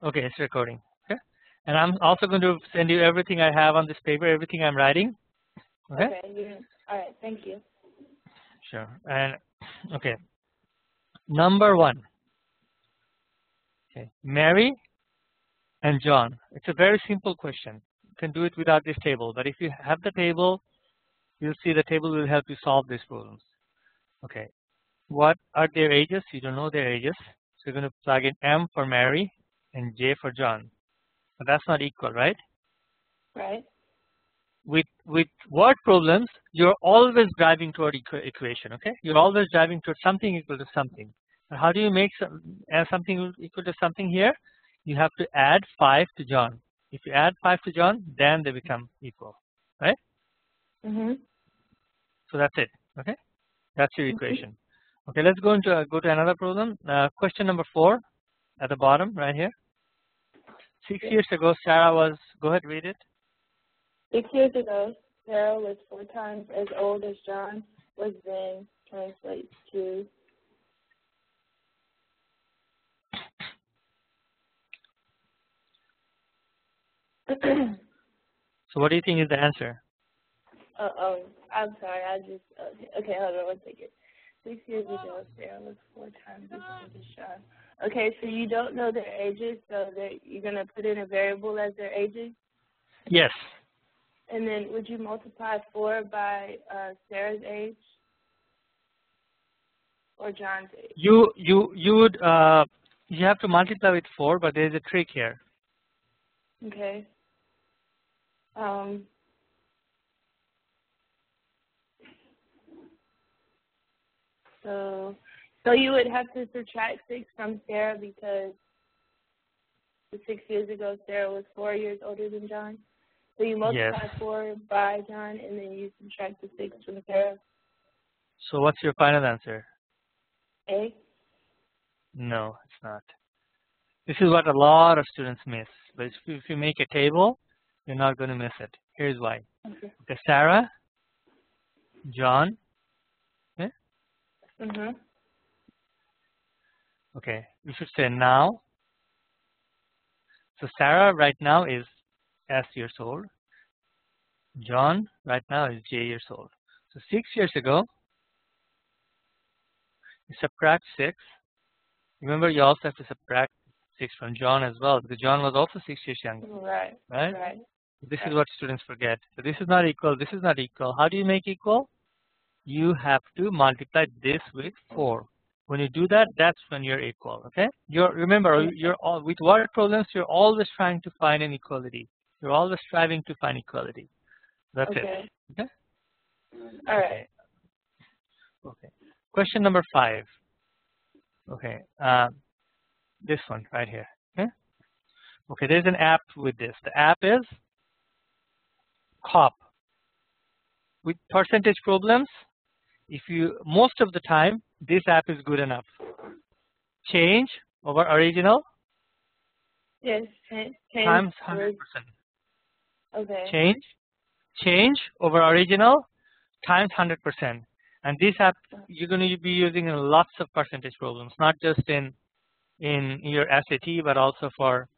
Okay, it's recording. Okay, and I'm also going to send you everything I have on this paper, everything I'm writing. Okay. Okay. All right. Thank you. Sure. And okay, number 1. Okay, Mary and John. It's a very simple question. You can do it without this table, but if you have the table, you'll see the table will help you solve these problems. Okay, what are their ages? You don't know their ages, so you're going to plug in M for Mary and J for John. But that's not equal, right? Right. With word problems, you're always driving toward equation. Okay, you're always driving toward something equal to something. And how do you make something equal to something here? You have to add 5 to John. If you add 5 to John, then they become equal, right? Mhm. So that's it. Okay, that's your equation. Okay, let's go to another problem. Question number 4 at the bottom right here. 6 years ago, Sarah was. Go ahead, read it. 6 years ago, Sarah was 4 times as old as John was then. Translates to. So what do you think is the answer? I'm sorry. Okay, hold on one second. 6 years ago, Sarah was 4 times as old as John. Okay, so you don't know their ages, so that you're gonna put in a variable as their ages. Yes. And then would you multiply 4 by Sarah's age or John's age? You would you have to multiply with 4, but there is a trick here. Okay. So you would have to subtract 6 from Sarah because 6 years ago Sarah was 4 years older than John. So you multiply 4 by John and then you subtract the 6 from Sarah. So what's your final answer? A? No, it's not. This is what a lot of students miss. But if you make a table, you're not going to miss it. Here's why. Okay, Sarah, John. Okay. Okay, we should say now. So Sarah right now is S years old. John right now is J years old. So 6 years ago, you subtract 6. Remember, you also have to subtract 6 from John as well, because John was also 6 years younger. Right? This is what students forget. So this is not equal, this is not equal. How do you make equal? You have to multiply this with 4. When you do that, that's when you're equal, okay? Remember, with word problems, you're always trying to find an equality. You're always striving to find equality. That's it. Okay? All right. Okay. Question number 5. Okay. This one right here. Okay. Okay. There's an app with this. The app is COP. With percentage problems, most of the time, this app is good enough. Change over original. Yes. Times 100%. Okay. Change over original times 100%. And this app you're going to be using in lots of percentage problems, not just in your SAT, but also for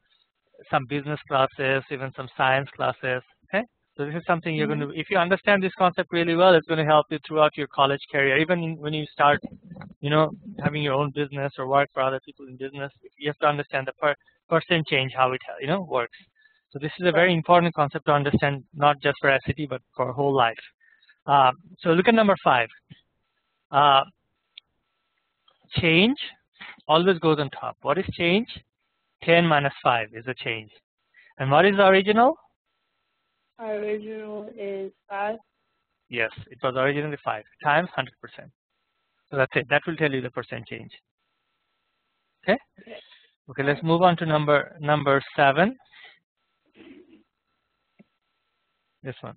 some business classes, even some science classes. Okay, so this is something you're going to. If you understand this concept really well, it's going to help you throughout your college career. Even when you start, having your own business or work for other people in business, you have to understand the percent change, how it works. So this is a very important concept to understand, not just for SAT, but for whole life. So look at number 5. Change always goes on top. What is change? 10 minus 5 is a change. And what is the original? Our original is 5. Yes, it was originally 5 times 100%. So that's it. That will tell you the percent change. Okay? Okay, let's move on to number 7. This one.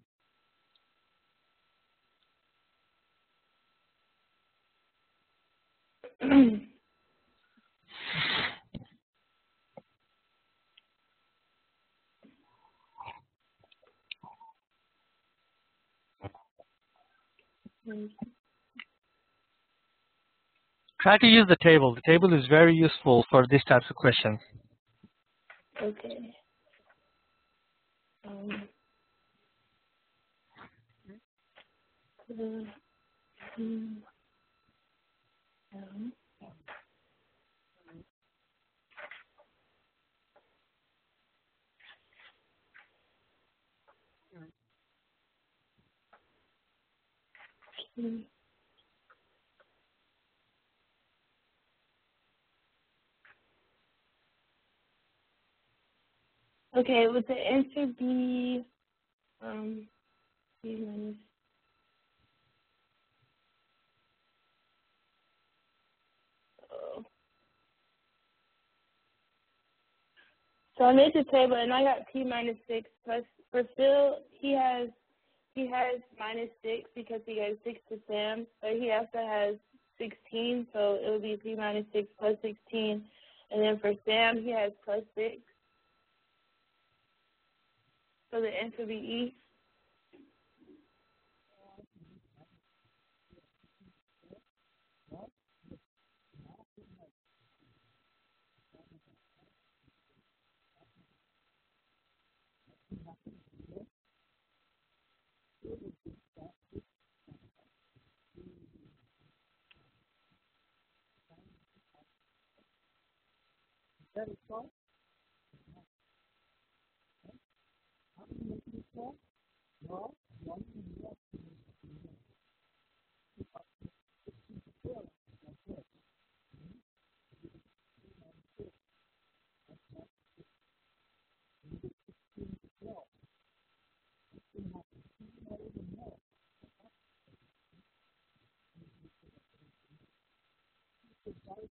Try to use the table. The table is very useful for these types of questions. Okay. Okay, would the answer be B minus? Oh. So I made the table and I got P minus 6 plus for Phil he has minus 6 because he gave 6 to Sam, but he also has 16, so it would be P minus 6 plus 16. And then for Sam he has plus 6. So the answer would be E.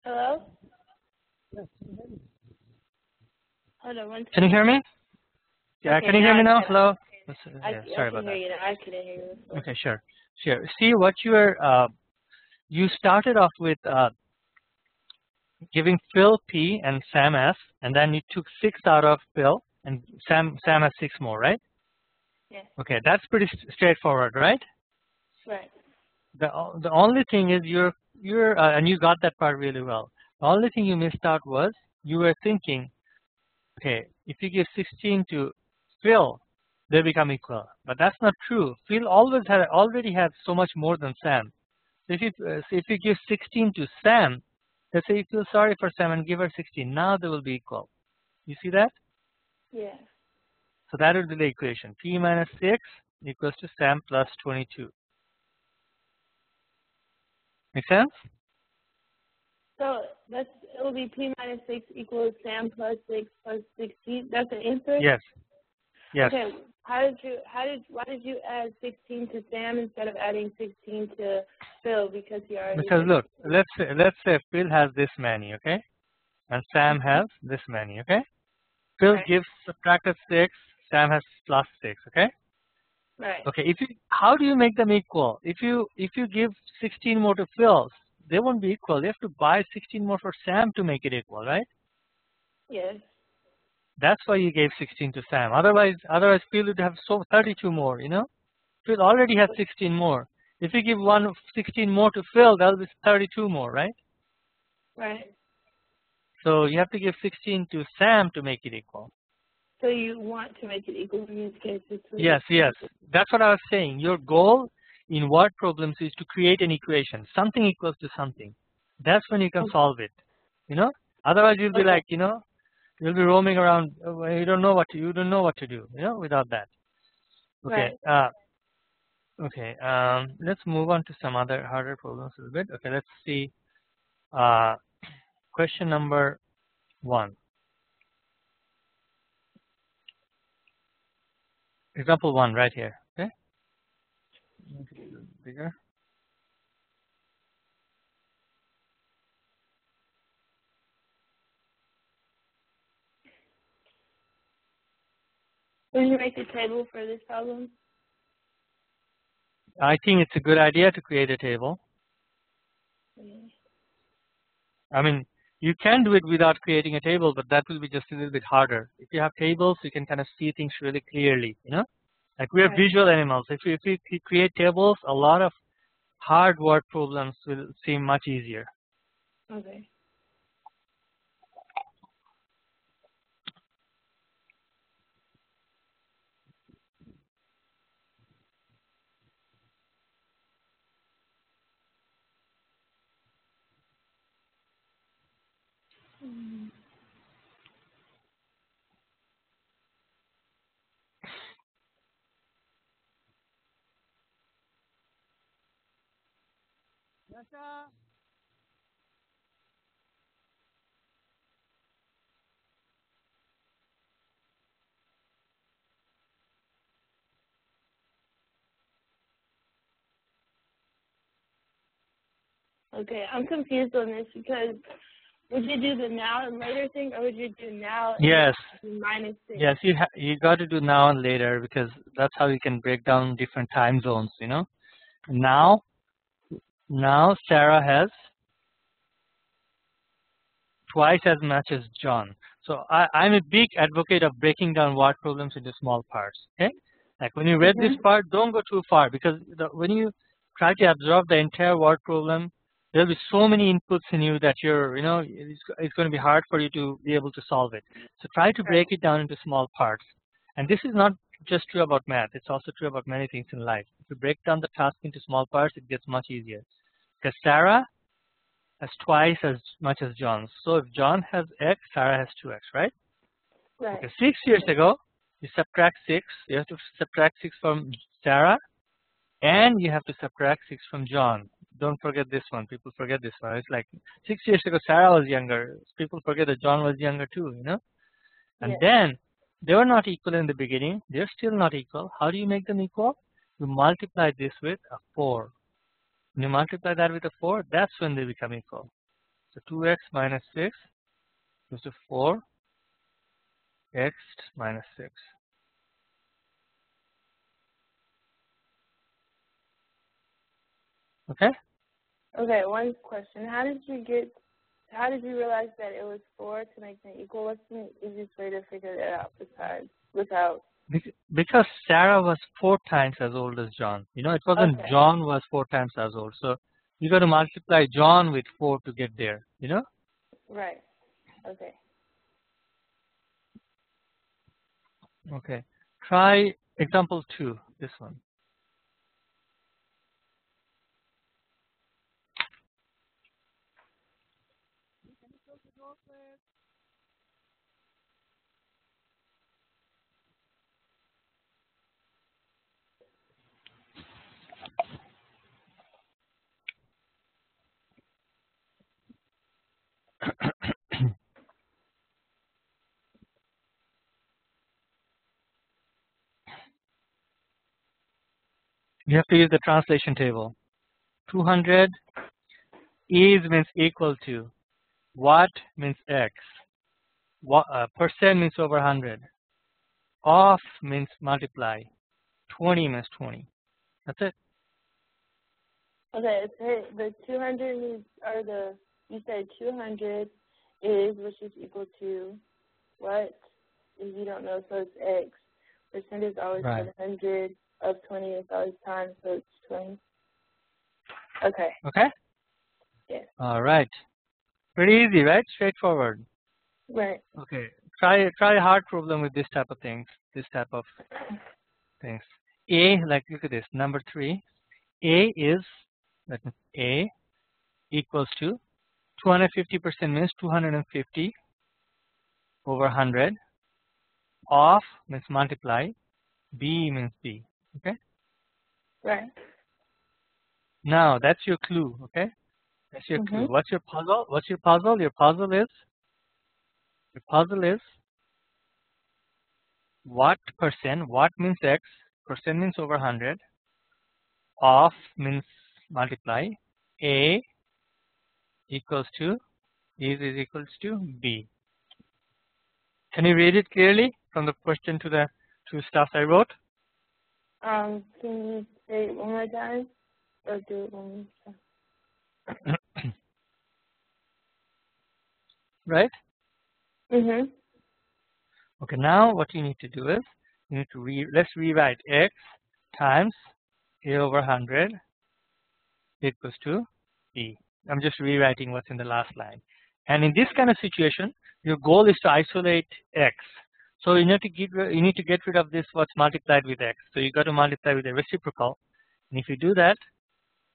Hello? Hold on one second. Can you hear me? Yeah, Okay, can you hear me now? Hello? I Sorry can about hear that. you now. I couldn't hear you before. Okay, sure. See what you started off with giving Phil P and Sam S, and then you took 6 out of Phil, and Sam has 6 more, right? Yeah. Okay, that's pretty straightforward, right? Right. The only thing is you're and you got that part really well. The only thing you missed out was you were thinking, okay, if you give 16 to Phil, they become equal. But that's not true. Phil already has so much more than Sam. So if you give 16 to Sam, let's say you feel sorry for Sam and give her 16. Now they will be equal. You see that? Yeah. So that would be the equation. P minus 6 equals to Sam plus 22. Make sense? So it will be P minus 6 equals Sam plus 6 plus 16. That's the answer? Yes. Yes. Okay. Why did you add 16 to Sam instead of adding 16 to Phil? Because he already Because had look, let's say Phil has this many, okay? And Sam has this many, okay? Phil Right. gives subtracted 6, Sam has plus 6, okay? Right. Okay, how do you make them equal? If you give 16 more to Phil, they won't be equal. You have to buy 16 more for Sam to make it equal, right? Yes. That's why you gave 16 to Sam. Otherwise Phil would have 32 more, you know? Phil already has 16 more. If you give 16 more to Phil, that'll be 32 more, right? Right. So you have to give 16 to Sam to make it equal. So you want to make it equal in these cases? Yes. That's what I was saying. Your goal in word problems is to create an equation. Something equals to something. That's when you can solve it. You know? Otherwise you'll be like, you know, you'll be roaming around. You don't know what to do, you know, without that. Okay. Right. Okay. Let's move on to some other harder problems a little bit. Okay, let's see. Question number 1. Example 1 right here. Okay. Make it a little bigger. Will you make a table for this problem? I think it's a good idea to create a table. I mean, you can do it without creating a table, but that will be just a little bit harder. If you have tables, you can kind of see things really clearly, you know? Like we are visual animals. If you create tables, a lot of hard word problems will seem much easier. Okay. Okay, I'm confused on this because would you do the now and later thing, or would you do now and Yes. minus 6? Yes, you got to do now and later because that's how you can break down different time zones. You know, now Sarah has twice as much as John. So I'm a big advocate of breaking down word problems into small parts. Okay, like when you read this part, don't go too far because when you try to absorb the entire word problem, there'll be so many inputs in you that it's going to be hard for you to be able to solve it. So try to break it down into small parts. And this is not just true about math; it's also true about many things in life. If you break down the task into small parts, it gets much easier. Because Sarah has twice as much as John. So if John has X, Sarah has 2X, right? Right. Okay, 6 years ago, you subtract 6. You have to subtract 6 from Sarah, and you have to subtract 6 from John. Don't forget this one. People forget this one. It's like 6 years ago, Sarah was younger. People forget that John was younger too, you know? And then they were not equal in the beginning. They're still not equal. How do you make them equal? You multiply this with a 4. When you multiply that with a 4, that's when they become equal. So 2x minus 6 goes to 4x minus 6. Okay? Okay, one question. How did you realize that it was 4 to make them equal? What's the easiest way to figure that out without? Because Sarah was 4 times as old as John. You know, it wasn't John was 4 times as old. So you got to multiply John with 4 to get there, you know? Right. Okay. Okay. Try example 2, this one. You have to use the translation table. 200 is means equal to. What means X. Percent means over 100. Off means multiply. 20 means 20. That's it. Okay, the 200 is, you said 200 is, which is equal to what? If you don't know, so it's X. Percent is always 100 of 20 is always times, so it's 20. Okay. Okay? Yeah. All right. Pretty easy, right? Straightforward. Right. Okay. Try a hard problem with this type of things. A, like look at this, number 3. A is, that means A equals to 250% means 250 over 100. Off means multiply. B means B. Okay? Right. Now that's your clue, okay? That's your clue. What's your puzzle? Your puzzle is what percent, what means X, percent means over 100, off means multiply, A equals to, is equals to B. Can you read it clearly from the question to the two stuff I wrote? Can you say it one more time? Or do it one more time? Right? Mhm. Okay, now what you need to do is, you need to let's rewrite X times A over 100 equals to B. I'm just rewriting what's in the last line. And in this kind of situation, your goal is to isolate X. So you need to get rid of this what's multiplied with X. So you got to multiply with a reciprocal. And if you do that,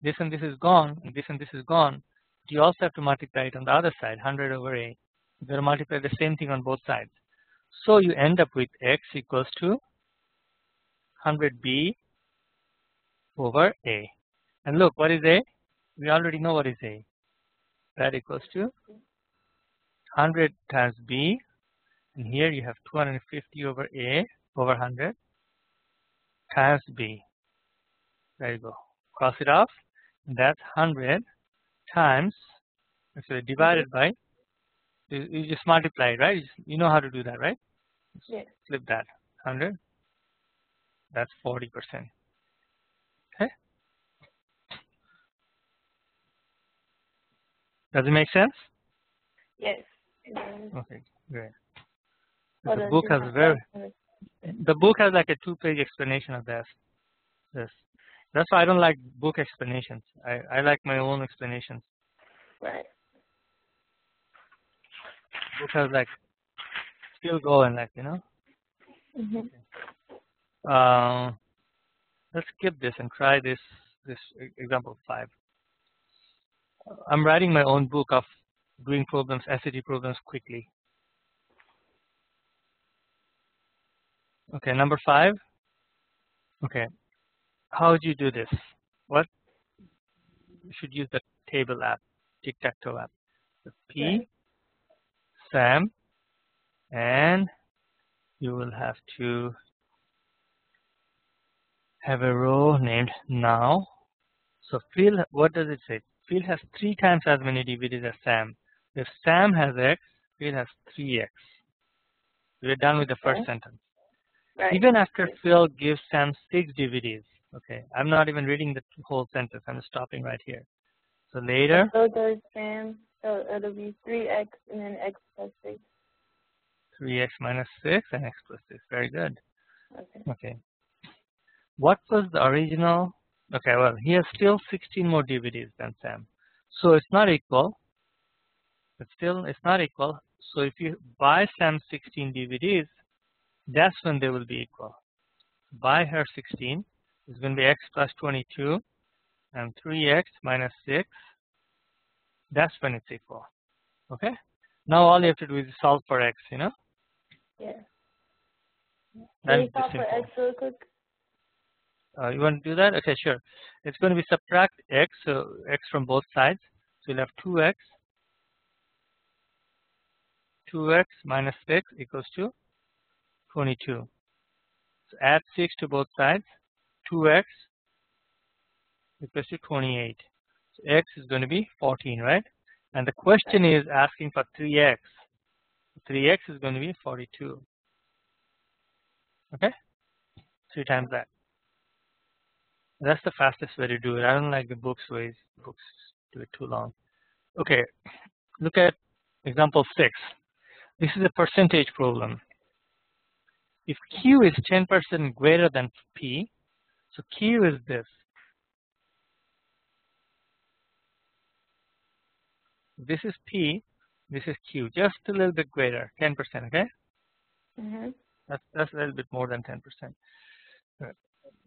this and this is gone, and this is gone. You also have to multiply it on the other side, 100 over A. You're going to multiply the same thing on both sides. So you end up with x equals to 100b over a. And look, what is a? We already know what is a. That equals to 100 times b. And here you have 250 over a over 100 times b. There you go. Cross it off. And that's 100 times, actually divided by, you just multiply it, right? You know how to do that, right? Yes. Flip that. 100. That's 40%. Okay? Does it make sense? Yes. Okay, great. Hold The on, book do has the book has like a 2-page explanation of this. That's why I don't like book explanations. I like my own explanations. Right. Book has like still go and like, you know. Let's skip this and try this example 5. I'm writing my own book of doing problems, SAT problems quickly. Okay, number 5. Okay, how would you do this? What? You should use the table app, tic-tac-toe app. The P, Right. Sam, and you will have to have a row named now. So Phil, what does it say? Phil has 3 times as many DVDs as Sam. If Sam has X, Phil has 3X. We're done with the first sentence. Right. Even after Phil gives Sam 6 DVDs, okay, I'm not even reading the whole sentence. I'm stopping right here. So later, So does Sam. So it'll be 3x and then x plus 6. 3x minus 6 and x plus 6. Very good. Okay. Okay. What was the original? Okay, well, he has still 16 more DVDs than Sam. So it's not equal. But still, it's not equal. So if you buy Sam 16 DVDs, that's when they will be equal. Buy her 16 is going to be x plus 22 and 3x minus 6. That's when it's equal. Okay? Now all you have to do is solve for x, you know? Yeah. Then Can you it's solve for simple. x real quick? You want to do that? Okay, sure. It's going to be subtract x, so x from both sides. So you'll have 2x. 2x minus 6 equals to 22. So add 6 to both sides. 2x equals to 28. So x is going to be 14, right? And the question is asking for 3x. 3x is going to be 42. Okay? 3 times that. That's the fastest way to do it. I don't like the books ways. Books do it too long. Okay, look at example 6. This is a percentage problem. If Q is 10% greater than P, so Q is this. This is P, this is Q, just a little bit greater, 10%, okay? That's a little bit more than 10%.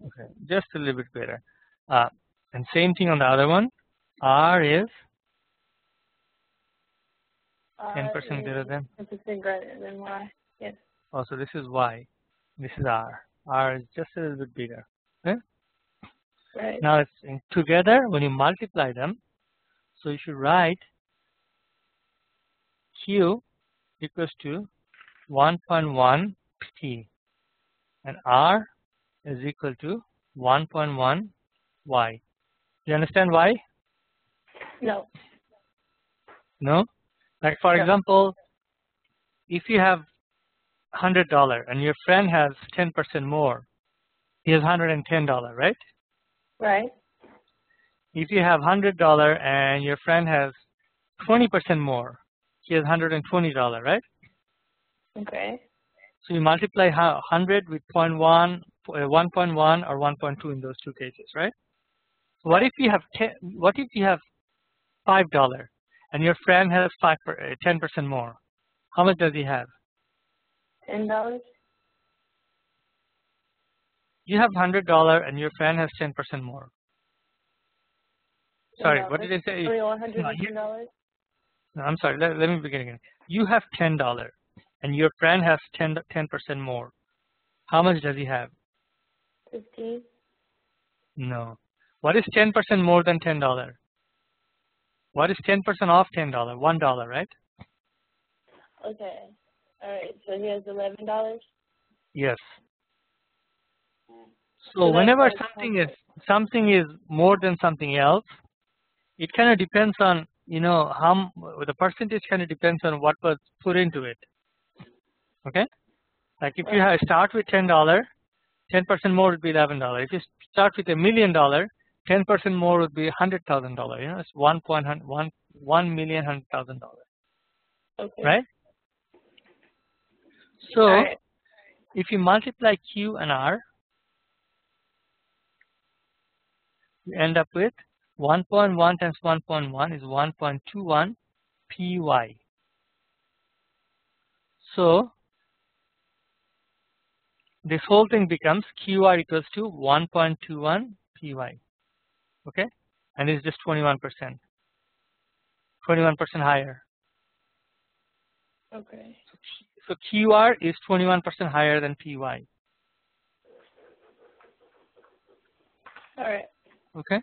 Okay, just a little bit greater. And same thing on the other one. R is 10% greater than? 10% greater than Y. Yes. Oh, so this is Y. This is R. R is just a little bit bigger. Okay? Right. Now it's together when you multiply them. So you should write Q equals to 1.1 P, and R is equal to 1.1 Y. Do you understand why? No. No? Like for example, if you have $100 and your friend has 10% more, he has $110, right? Right. If you have $100 and your friend has 20% more, he has $120, right? Okay. So you multiply 100 with 1.1 or 1.2 in those two cases, right? So what if you have $5 and your friend has 10% more? How much does he have? $10. You have $100 and your friend has 10% more. Sorry, what did I say? $110. No, I'm sorry. Let me begin again. You have $10, and your friend has 10% more. How much does he have? 15. No. What is 10% more than $10? What is 10% off $10? $1, right? Okay. All right. So he has $11. Yes. So So that's whenever like something is more than something else, it kind of depends on, how the percentage kind of depends on what was put into it. Okay? Like if you start with $10, 10% more would be $11. If you start with $1 million, 10% more would be $100,000. It's $1,100,000. Okay. Right? So All right. if you multiply Q and R, you end up with 1.1 times 1.1 is 1.21 PY. So this whole thing becomes QR equals to 1.21 PY. Okay? And it's just 21%. 21% higher. Okay. So QR is 21% higher than PY. All right. Okay?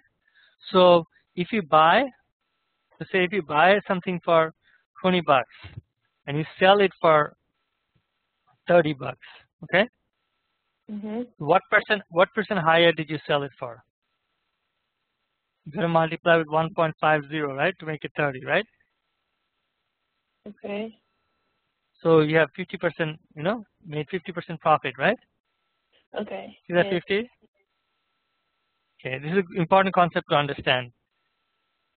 So if you buy, let's say if you buy something for $20 and you sell it for $30, okay? Mhm. What percent higher did you sell it for? You gotta multiply with 1.50, right, to make it 30, right? Okay. So you have 50%, made 50% profit, right? Okay. Is that 50? Okay, this is an important concept to understand.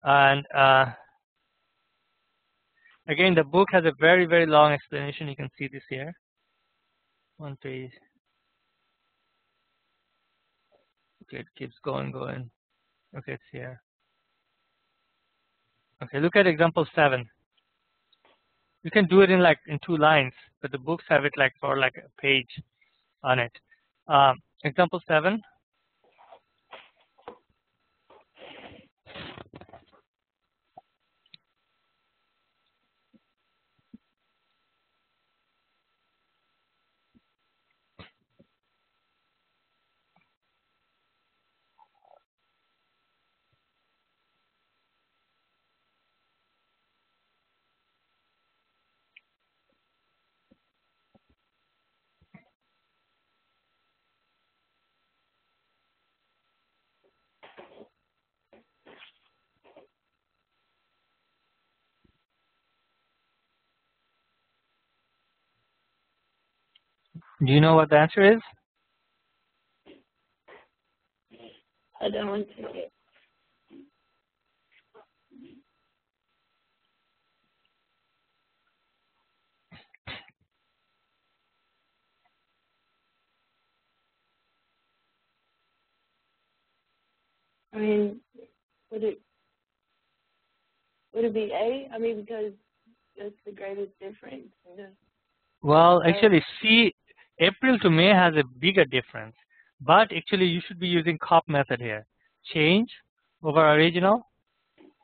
And again, the book has a very, very long explanation. You can see this here. One page. Okay, it keeps going. Okay, it's here. Okay, look at example 7. You can do it in 2 lines, but the books have it for a page on it. Example 7. Do you know what the answer is? I don't want to take it. I mean, would it be A? I mean, because that's the greatest difference. Well, actually, see, April to May has a bigger difference. But actually, you should be using COP method here. Change over original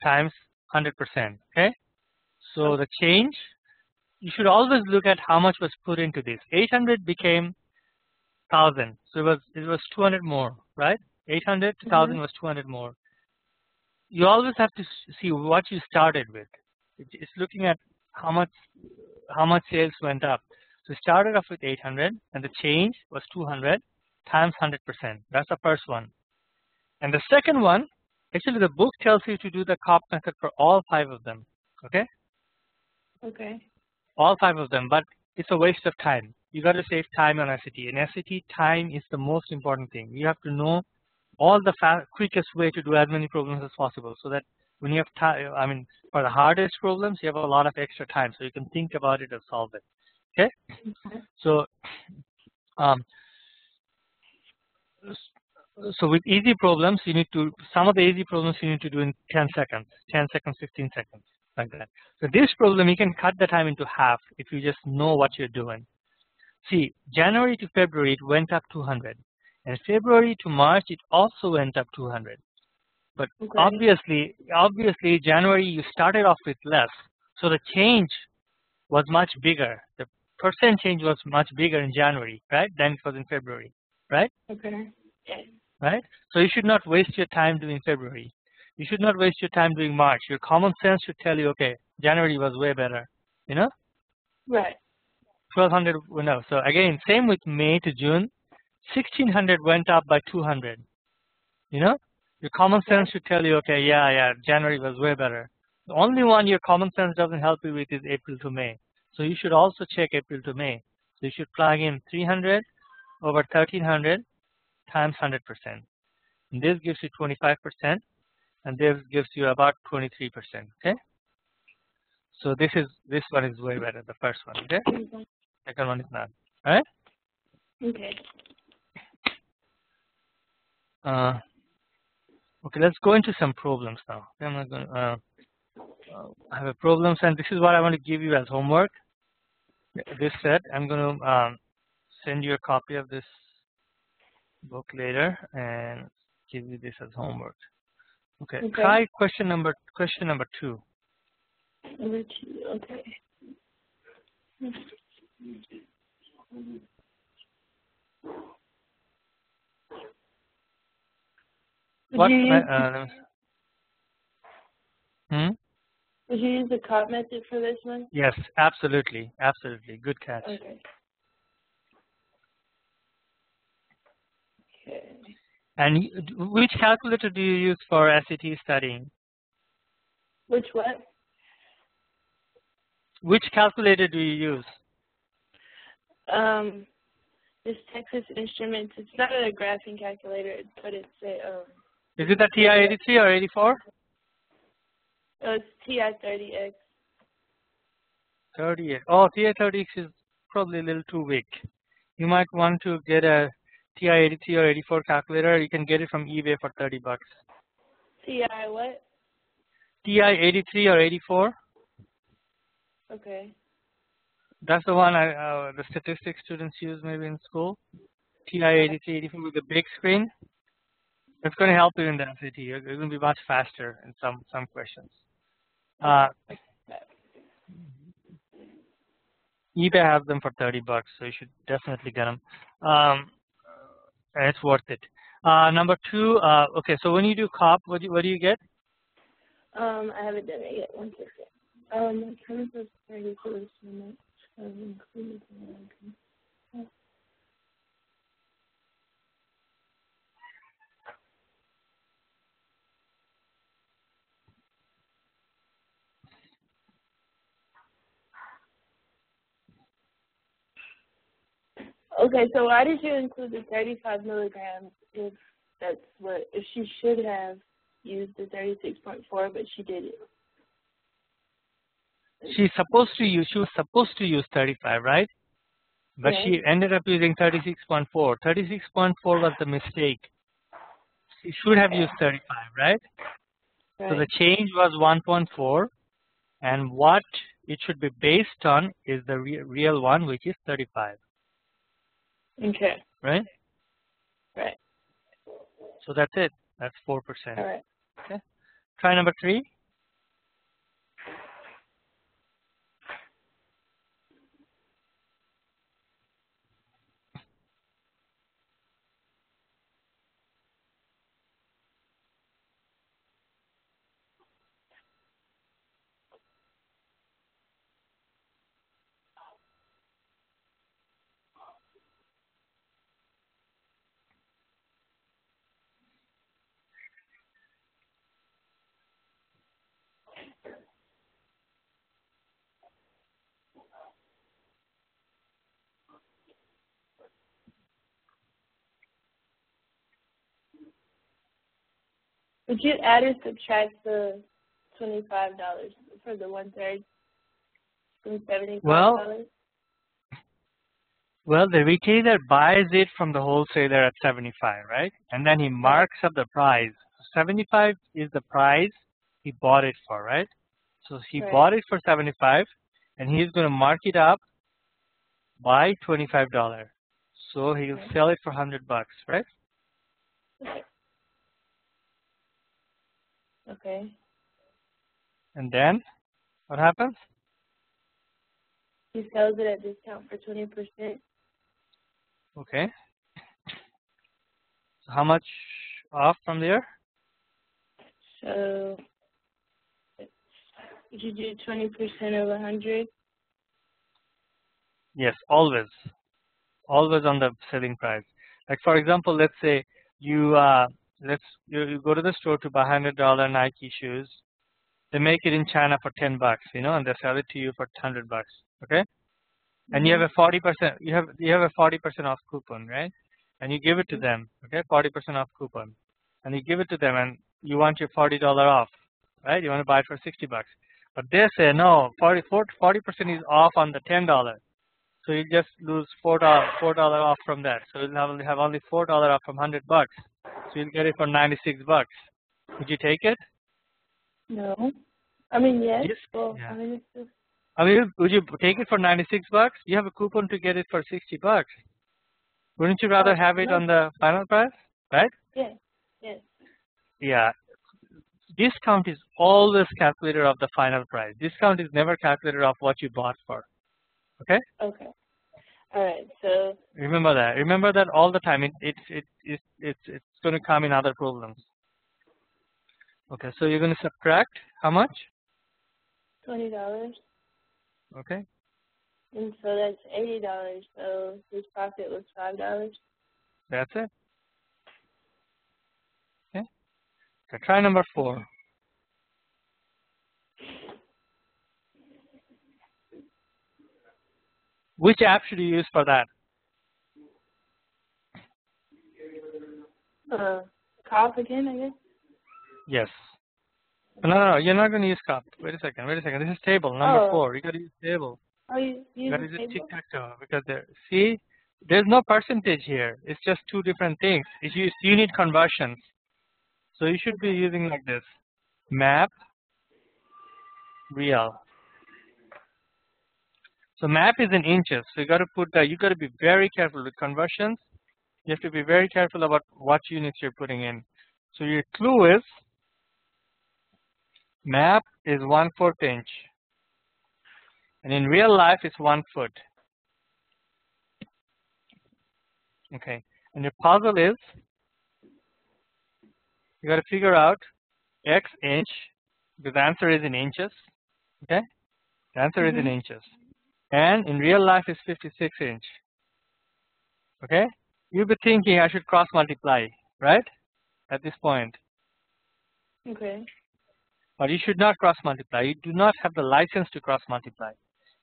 times 100%. Okay? So the change, you should always look at how much was put into this. 800 became 1,000. So it was 200 more, right? 800 to 1,000 was 200 more. You always have to see what you started with. It's looking at how much sales went up. So we started off with 800 and the change was 200 times 100%. That's the first one. And the second one, actually the book tells you to do the COP method for all 5 of them. Okay? Okay. All 5 of them, but it's a waste of time. You got to save time on SAT. In SAT, time is the most important thing. You have to know all the quickest way to do as many problems as possible, so that when you have time, I mean, for the hardest problems, you have a lot of extra time, so you can think about it and solve it. Okay? So, so with easy problems, some of the easy problems you need to do in 10 seconds, 10 seconds, 15 seconds, like that. So this problem, you can cut the time into half if you just know what you're doing. See, January to February, it went up 200. And February to March, it also went up 200. But obviously, January, you started off with less. So the change was much bigger. The percent change was much bigger in January, right, than it was in February, right? Okay. Yeah. Right? So you should not waste your time doing February. You should not waste your time doing March. Your common sense should tell you, okay, January was way better. You know, Right. 1200. No. So again, same with May to June. 1600 went up by 200. You know, your common sense should tell you, okay, yeah, January was way better. The only one your common sense doesn't help you with is April to May. So you should also check April to May. So you should plug in 300 over 1300 times 100%. And this gives you 25%, and this gives you about 23%. Okay. So this one is way better. The first one. Okay. Second one is not. All right. Okay. Okay. Let's go into some problems now. Okay, I'm not going to. I have a problems, and this is what I want to give you as homework. This said, I'm going to send you a copy of this book later and give you this as homework. Okay. Try question number 2. Number 2. Okay. What? Would you use the COP method for this one? Yes, absolutely, absolutely. Good catch. Okay. Okay. And which calculator do you use for SAT studying? Which what? Which calculator do you use? This Texas Instruments. It's not a graphing calculator, but it's a. Is it the TI-83 or 84? Oh, it's TI-30X. 38. Oh, TI-30X is probably a little too weak. You might want to get a TI-83 or 84 calculator. You can get it from eBay for $30. TI what? TI-83 or 84. Okay. That's the one the statistics students use maybe in school. TI-83, 84 with a big screen. It's going to help you in the SAT. You're going to be much faster in some questions. eBay has them for $30, so you should definitely get them. And it's worth it. Number 2. Okay, so when you do COP, what do you get? I haven't done it yet. 1 second. Kind of 30 for this minute. Included in Okay, so why did you include the 35 milligrams if she should have used the 36.4, but she didn't? She was supposed to use 35, right? But she ended up using 36.4. 36.4 was the mistake. She should have used 35, right? So the change was 1.4, and what it should be based on is the real one, which is 35. Okay. Right? Right. So that's it. That's 4%. All right. Okay. Try number 3. Would you add or subtract the $25 for the 1/3 from $75? Well, the retailer buys it from the wholesaler at 75, right? And then he marks up the price. 75 is the price he bought it for, right? So he bought it for 75, and he's going to mark it up by $25. So he'll sell it for $100, right? Okay. And then What happens? He sells it at discount for 20%. Okay. So how much off from there? So would you do 20% of 100? Yes, always. Always on the selling price. Like for example, let's say you you go to the store to buy $100 Nike shoes. They make it in China for $10, you know, and they sell it to you for $100. Okay, and you have a 40%. You have a 40% off coupon, right? And you give it to them. Okay, 40% off coupon, and you give it to them, and you want your $40 off, right? You want to buy it for $60, but they say no, 40% is off on the $10. So you just lose $4 off from that. So you'll have only $4 off from $100. So you'll get it for $96. Would you take it? No. I mean, yes. Yes. Well, Yeah. I mean, it's just... I mean, would you take it for $96? You have a coupon to get it for $60. Wouldn't you rather have it on the final price, right? Yes. Yes. Yeah. Discount is always calculated off the final price. Discount is never calculated off what you bought for. Okay? Okay. All right. So remember that. Remember that all the time. It's going to come in other problems. Okay. So you're going to subtract how much? $20. Okay. And so that's $80. So his profit was $5. That's it. Okay. So try number 4. Which app should you use for that? Cough again, I guess. Yes. No, you're not going to use cop. Wait a second. This is table number 4. You got to use table. Oh, you use got to use table? tic-tac-toe because see, there's no percentage here. It's just two different things. It's unit conversions. So you should be using like this: map, real. So map is in inches. So you got to put that. You got to be very careful with conversions. You have to be very careful about what units you're putting in. So your clue is map is 1/4 inch, and in real life it's 1 foot. Okay, and your puzzle is you got to figure out x inch because the answer is in inches. Okay, the answer is in inches, and in real life it's 56 inch. Okay, you'll be thinking I should cross multiply, right? At this point. Okay. But you should not cross multiply. You do not have the license to cross multiply.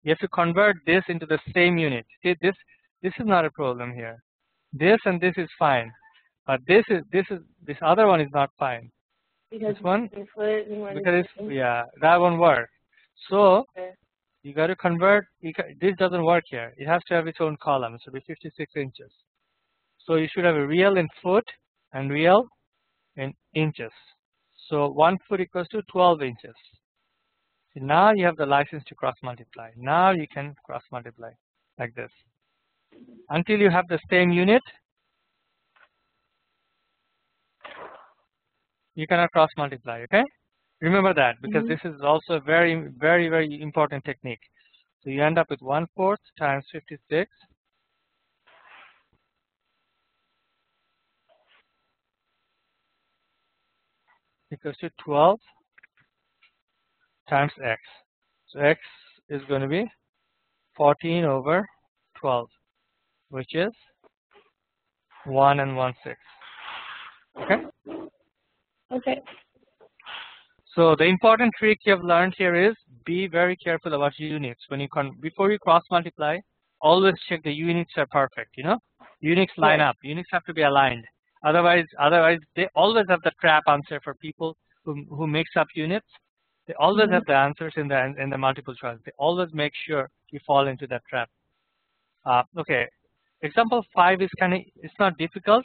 You have to convert this into the same unit. See, this is not a problem here. This and this is fine, but this other one is not fine. Because this one because that won't work. So okay. You got to convert. This doesn't work here. It has to have its own column. It should be 56 inches. So you should have a real in foot and real in inches. So 1 foot equals to 12 inches. So now you have the license to cross multiply. Now you can cross multiply like this. Until you have the same unit, you cannot cross multiply, okay? Remember that because this is also a very, very, very important technique. So you end up with 1/4 times 56 equals to 12 times x. So x is going to be 14 over 12, which is 1 1/6. Okay? Okay. So the important trick you have learned here is be very careful about units. When you before you cross multiply, always check the units are perfect. You know, units line up. Units have to be aligned. Otherwise they always have the trap answer for people who mix up units. They always have the answers in the multiple choice. They always make sure you fall into that trap. Okay, example 5 is it's not difficult,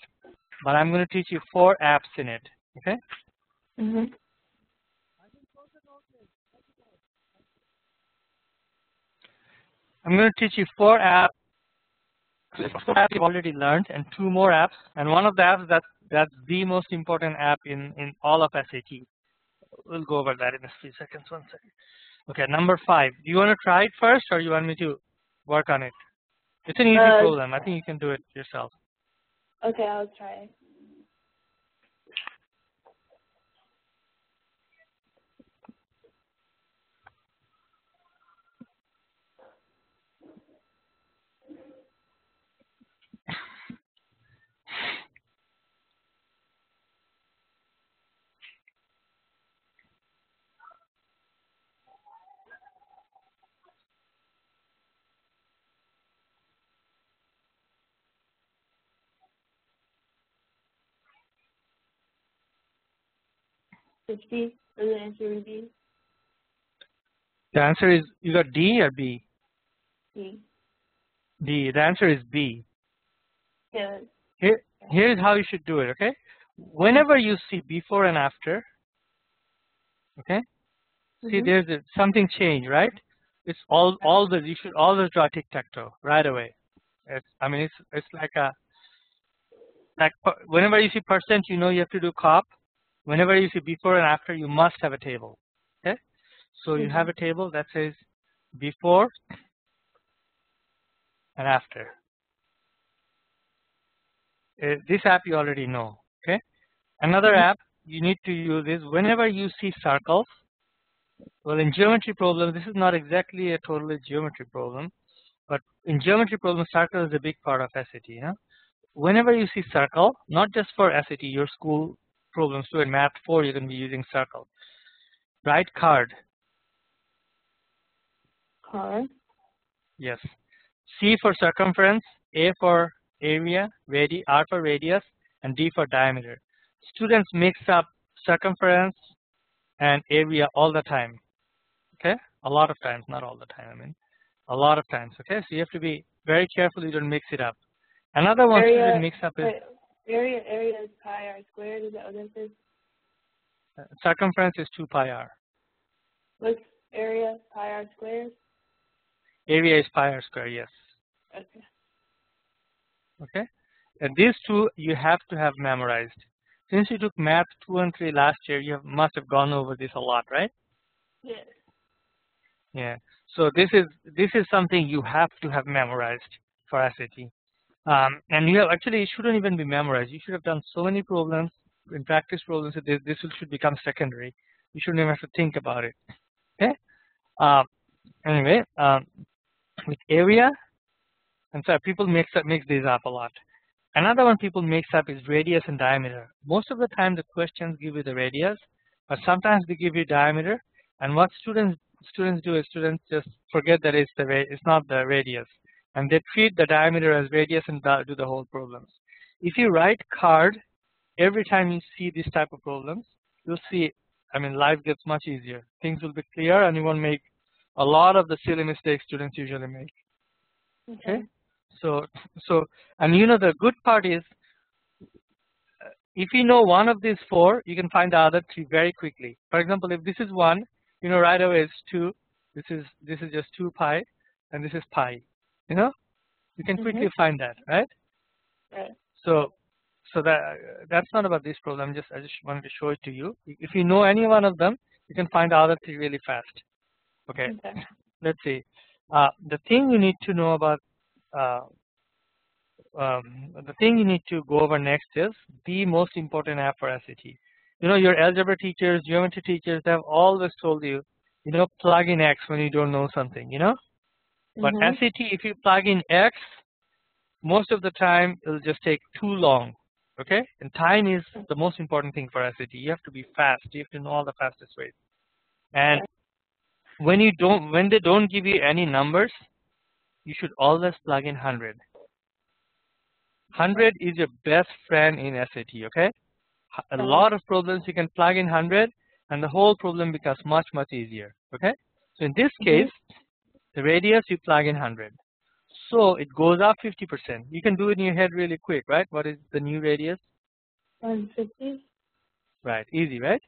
but I'm going to teach you 4 apps in it. Okay. I'm going to teach you 4 apps. 4 apps you've already learned, and 2 more apps. And one of the apps that's the most important app in all of SAT. We'll go over that in a few seconds. 1 second. Okay, number 5. Do you want to try it first or you want me to work on it? It's an easy problem. I think you can do it yourself. Okay, I'll try. $50 for the answer would be The answer is, you got D or B? B. D. The answer is B. Yeah. Here's how you should do it, okay? Whenever you see before and after, okay? See, there's something change, right? It's you should always draw tic-tac-toe right away. It's like whenever you see percent, you know you have to do cop. Whenever you see before and after, you must have a table, okay? So you have a table that says before and after. This app you already know, okay? Another app you need to use is whenever you see circles. Well, in geometry problems, this is not exactly a totally geometry problem, but in geometry problems, circle is a big part of SAT. Whenever you see circle, not just for SAT, your school problems too, in Math 4, you're going to be using circle. Write card. Card? Yes. C for circumference, A for area, R for radius, and D for diameter. Students mix up circumference and area all the time. Okay? A lot of times, not all the time, a lot of times. Okay? So you have to be very careful you don't mix it up. Another one student mix up is area is pi r squared. Is that what this is? Circumference is 2 pi r. What's area? Pi r squared? Area is pi r squared, yes. Okay. Okay? And these two you have to have memorized. Since you took Math 2 and 3 last year, you must have gone over this a lot, right? Yes. Yeah. So this is something you have to have memorized for SAT. And you have actually, it shouldn't even be memorized. You should have done so many problems in practice problems that this should become secondary. You shouldn't even have to think about it. Okay. Anyway, with area, and so people mix these up a lot. Another one people mix up is radius and diameter. Most of the time, the questions give you the radius, but sometimes they give you diameter. And what students do is students just forget that it's not the radius, and they treat the diameter as radius and do the whole problems. If you write card every time you see this type of problems, you'll see, life gets much easier. Things will be clear, and you won't make a lot of the silly mistakes students usually make. Okay. So, and the good part is, if you know one of these 4, you can find the other 3 very quickly. For example, if this is 1, right away it's 2. This is just 2 pi, and this is pi. You can quickly find that, right? Right. So that's not about this problem. I just wanted to show it to you. If you know any one of them, you can find the other 3 really fast. Okay. Let's see. The thing you need to know about. The thing you need to go over next is the most important app for SAT. Your algebra teachers, geometry teachers, they have always told you, plug in X when you don't know something, But SAT, if you plug in X, most of the time it'll just take too long, okay? And time is the most important thing for SAT. You have to be fast. You have to know all the fastest ways. And when they don't give you any numbers, you should always plug in 100. 100 is your best friend in SAT, okay? A lot of problems you can plug in 100, and the whole problem becomes much, much easier, okay? So in this case, the radius you plug in 100. So it goes up 50%. You can do it in your head really quick, right? What is the new radius? 150. Right, easy, right?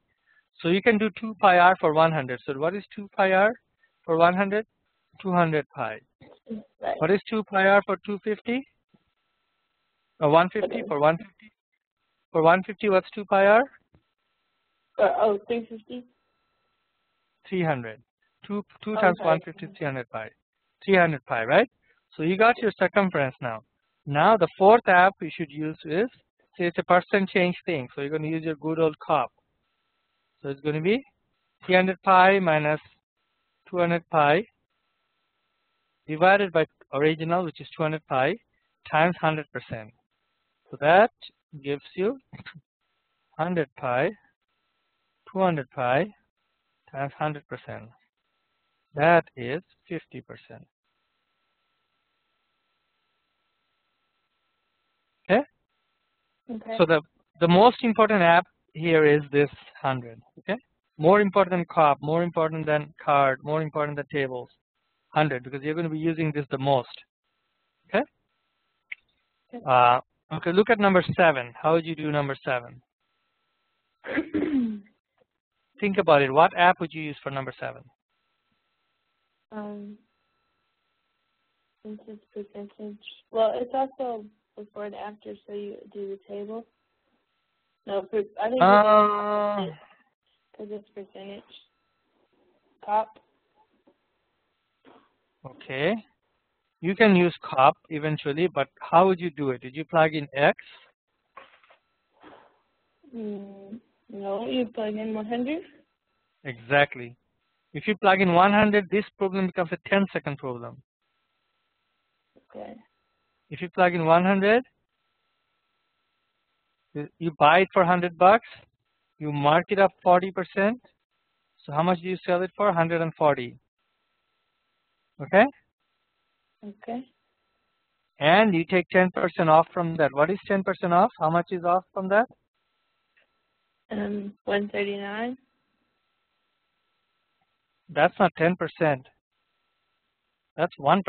So you can do 2 pi r for 100. So what is 2 pi r for 100? 200 pi. Right. What is 2 pi r for 250? Or 150 for 150? For 150, what's 2 pi r? 350. 300. 2 Oh, times sorry. 150 is 300 pi. 300 pi, right? So you got your circumference now. Now the fourth app you should use is, say it's a percent change thing. So you're going to use your good old COP. So it's going to be 300 pi minus 200 pi divided by original, which is 200 pi, times 100%. So that gives you 100 pi, 200 pi times 100%. That is 50%. Okay? Okay. So the most important app here is this 100. Okay? More important than COP, more important than card, more important than tables. 100, because you're going to be using this the most. Okay? Okay, look at number 7. How would you do number 7? Think about it. What app would you use for number 7? Since it's percentage. Well, it's also before and after, so you do the table. No, I think because it's percentage. COP. Okay. You can use COP eventually, but how would you do it? Did you plug in X? No, you plug in 100. Exactly. If you plug in 100, this problem becomes a 10-second problem. Okay. If you plug in 100, you buy it for $100, you mark it up 40%. So how much do you sell it for? 140. Okay? Okay. And you take 10% off from that. What is 10% off? How much is off from that? 139. That's not 10%. That's 1%.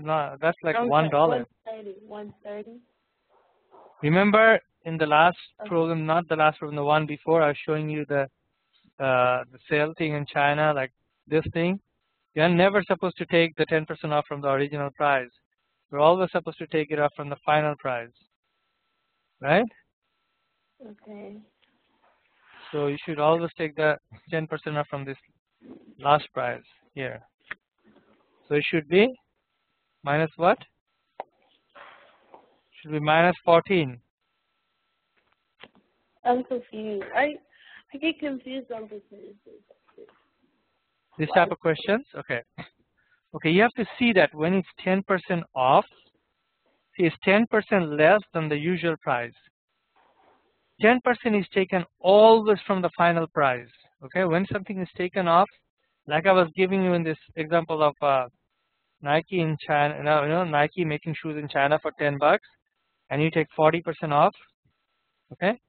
No, that's like $1. 130. Remember in the last program, not the last program, the one before, I was showing you the sale thing in China, like this thing. You're never supposed to take the 10% off from the original price. You're always supposed to take it off from the final price, right? Okay. So you should always take the 10% off from this last price here. So it should be minus what? Should be minus 14. I'm confused. I get confused on percentages. This type of questions? Okay. Okay, you have to see that when it's 10% off, see it's 10% less than the usual price. 10% is taken always from the final price. Okay, when something is taken off, like I was giving you in this example of Nike in China, Nike making shoes in China for $10, and you take 40% off. Okay,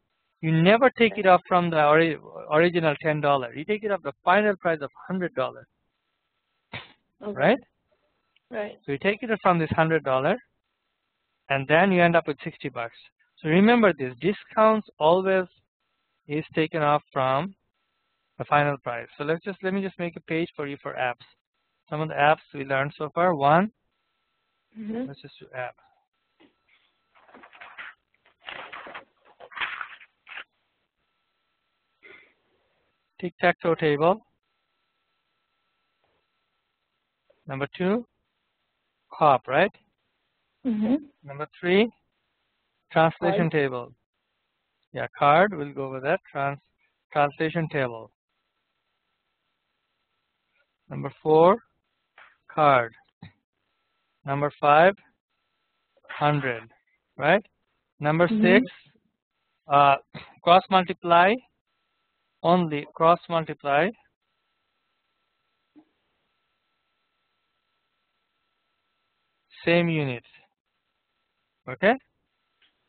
you never take it off from the original $10. You take it off the final price of $100. Okay. Right? Right. So you take it from this $100, and then you end up with $60. So remember this: discounts always is taken off from the final price. So let me just make a page for you for apps. Some of the apps we learned so far. One, let's just do app. Tic-tac-toe table. Number 2, COP, right? Number 3, translation table. Yeah, card, we'll go with that. Translation table. Number 4, card. Number 5, 100, right? Number 6, cross multiply, only cross multiply. Same units. Okay?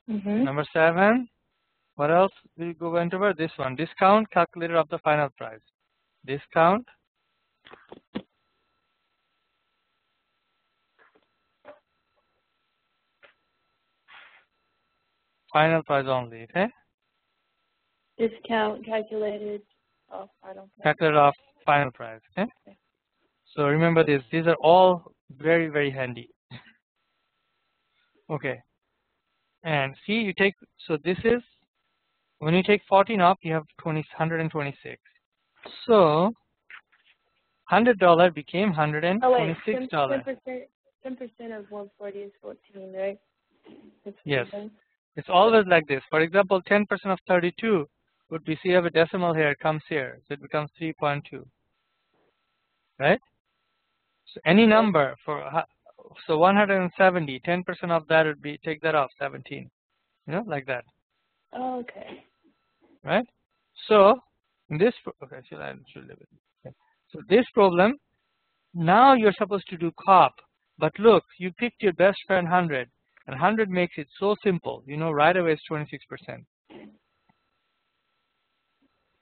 Number 7, what else will go into over? This one, discount calculator of the final price. Discount final price only, okay? Discount calculated off final price. Calculator of final price, okay? So remember this, these are all very, very handy. Okay. And see, you take, so this is, when you take 14 off, you have 126. So $100 became Oh wait, $126. 10% of 140 is 14, right? That's what Yes. you're saying? It's always like this. For example, 10% of 32 would be, see, you have a decimal here, it comes here. So it becomes 3.2. Right? So any number for, so 170, 10% of that would be, take that off, 17. You know, like that. Oh, okay. Right? So, in this, okay, I should leave it. Okay. So this problem, now you're supposed to do COP. But look, you picked your best friend 100. And 100 makes it so simple. You know, right away it's 26%.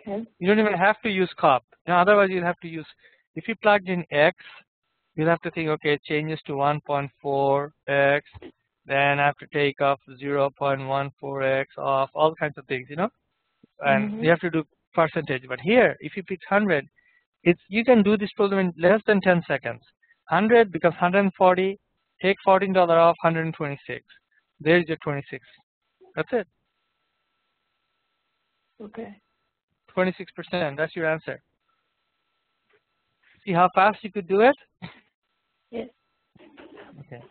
Okay. You don't even have to use COP. Now, otherwise you'll have to use, if you plugged in X, you'll have to think, okay, it changes to 1.4X. Then I have to take off 0.14X off, all kinds of things, you know. And you have to do percentage. But here, if you pick 100, you can do this problem in less than 10 seconds. 100 becomes 140. Take $14 off, 126. There's your 26. That's it. Okay. 26%. That's your answer. See how fast you could do it? Yes. Okay.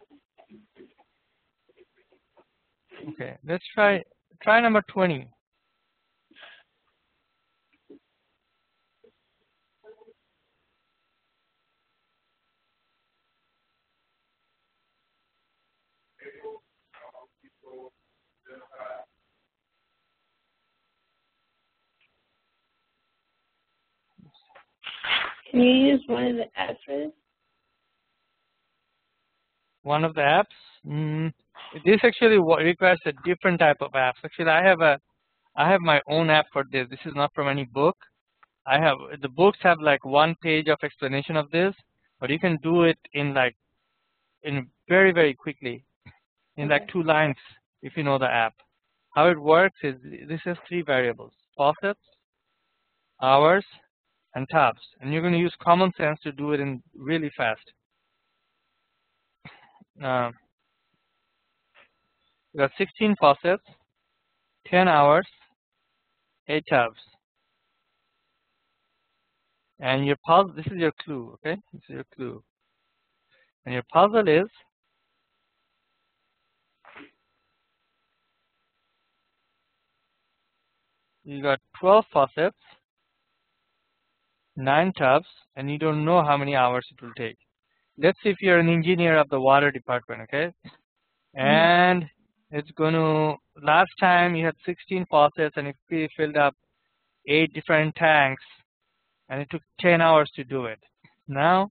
Okay. Let's try number 20. Can you use one of the apps for this? One of the apps? This actually requires a different type of apps. Actually, I have my own app for this. This is not from any book. The books have like one page of explanation of this, but you can do it in very, very quickly, in like 2 lines if you know the app. How it works is this has 3 variables: faucets, hours, and tabs. And you're going to use common sense to do it in really fast. You got 16 faucets, 10 hours, 8 tabs. And your puzzle, this is your clue, okay? This is your clue. And your puzzle is, you got 12 faucets, 9 tubs, and you don't know how many hours it will take. Let's say if you're an engineer of the water department, okay? And it's going to, last time you had 16 faucets and it filled up 8 different tanks, and it took 10 hours to do it. Now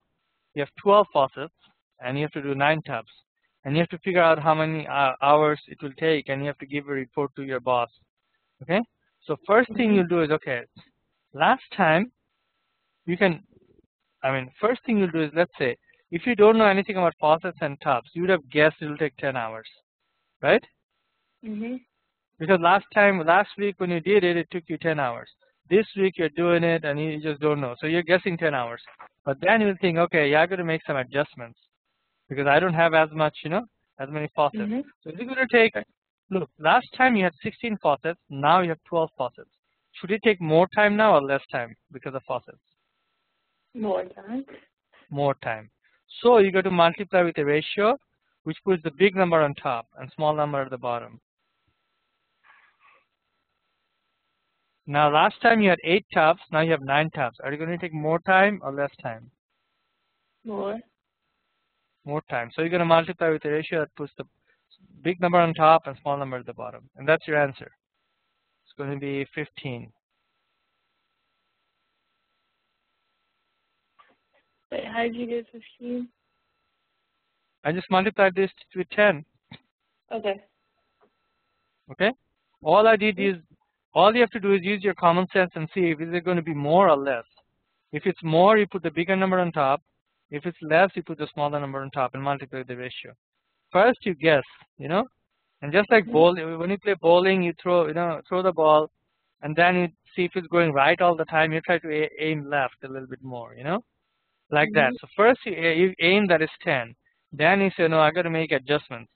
you have 12 faucets and you have to do 9 tubs, and you have to figure out how many hours it will take, and you have to give a report to your boss. Okay? So first thing you'll do is, okay, last time first thing you'll do is, let's say, if you don't know anything about faucets and tubs, you would have guessed it will take 10 hours, right? Because last week when you did it, it took you 10 hours. This week you're doing it and you just don't know. So you're guessing 10 hours. But then you'll think, okay, yeah, I got to make some adjustments because I don't have as much, as many faucets. So it's going to take, look, last time you had 16 faucets, now you have 12 faucets. Should it take more time now or less time because of faucets? More time. More time. So you got to multiply with a ratio which puts the big number on top and small number at the bottom. Now last time you had 8 tubs, now you have 9 tubs. Are you going to take more time or less time? More. More time. So you're going to multiply with a ratio that puts the big number on top and small number at the bottom. And that's your answer. It's going to be 15. Wait, how did you get 15? I just multiplied this with 10. Okay. Okay? All you have to do is use your common sense and see if it going to be more or less. If it's more, you put the bigger number on top. If it's less, you put the smaller number on top and multiply the ratio. First you guess, and just like bowling, when you play bowling, you throw the ball, and then you see if it's going right all the time. You try to aim left a little bit more, like that. So first you aim that is 10. Then you say, no, I got to make adjustments.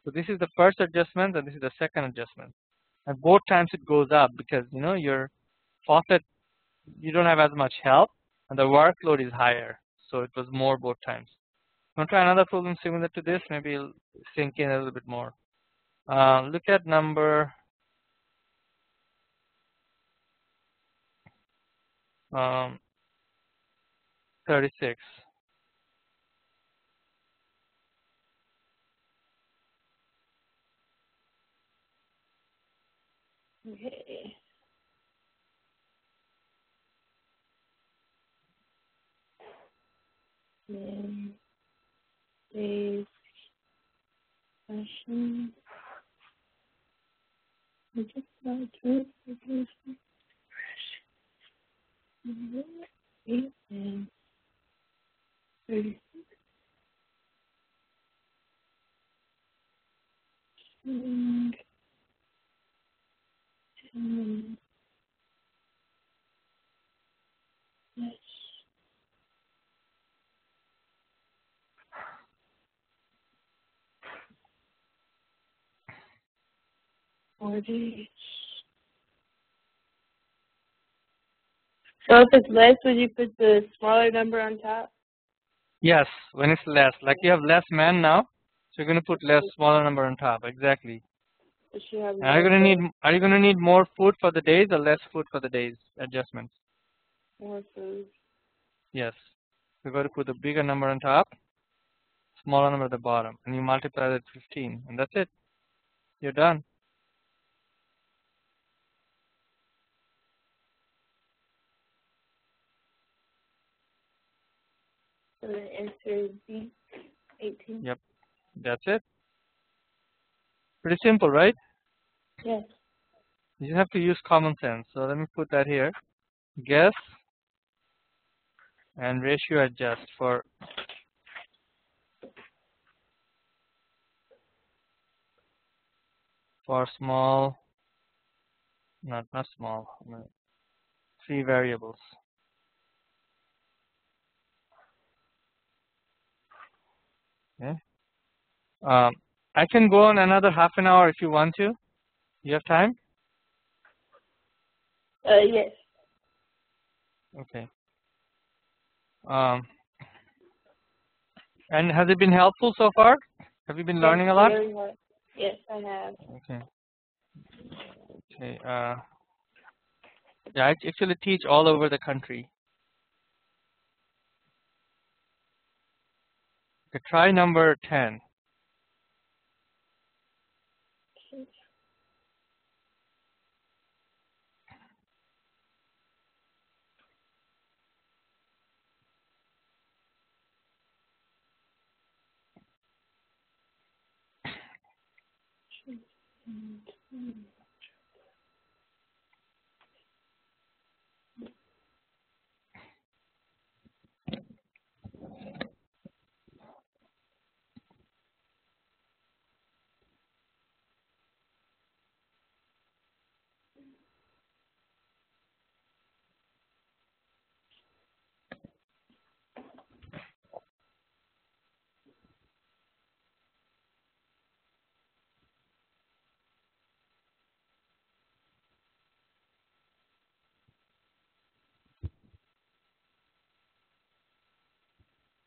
So this is the first adjustment and this is the second adjustment. And both times it goes up because, your faucet, you don't have as much help. and the workload is higher, so it was more both times. Want to try another problem similar to this? Maybe it'll sink in a little bit more. Look at number 36. Okay. Then today's question. I just got to and 36. And 40. So if it's less, would you put the smaller number on top? Yes, when it's less, like you have less men now, so you're going to put less smaller number on top. Exactly. And are you going to need more food for the days or less food for the days? Adjustments. More food. Yes. You're going to put the bigger number on top, smaller number at the bottom, and you multiply that 15, and that's it. You're done. So the answer is B, 18. Yep. That's it. Pretty simple, right? Yes. You have to use common sense. So let me put that here. Guess and ratio adjust for small, not small, 3 variables. Okay. I can go on another half an hour if you want to. You have time? Yes. Okay. And has it been helpful so far? Have you been learning a lot? Yes, I have. Okay. Okay. Yeah, I actually teach all over the country. Okay, try number 10.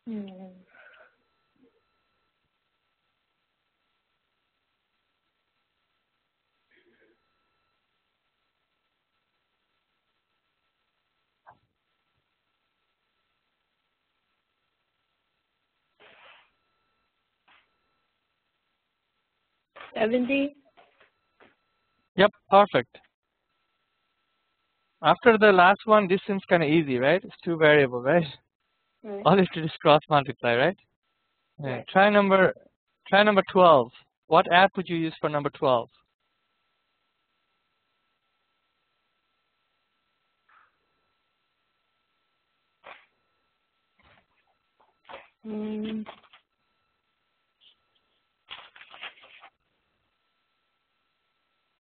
Hmm. $70? Yep, perfect. After the last one, this seems kind of easy, right? It's 2 variable, right? Right. All you have to do is cross multiply, right? Yeah. Right. Try number 12. What app would you use for number 12? Hmm.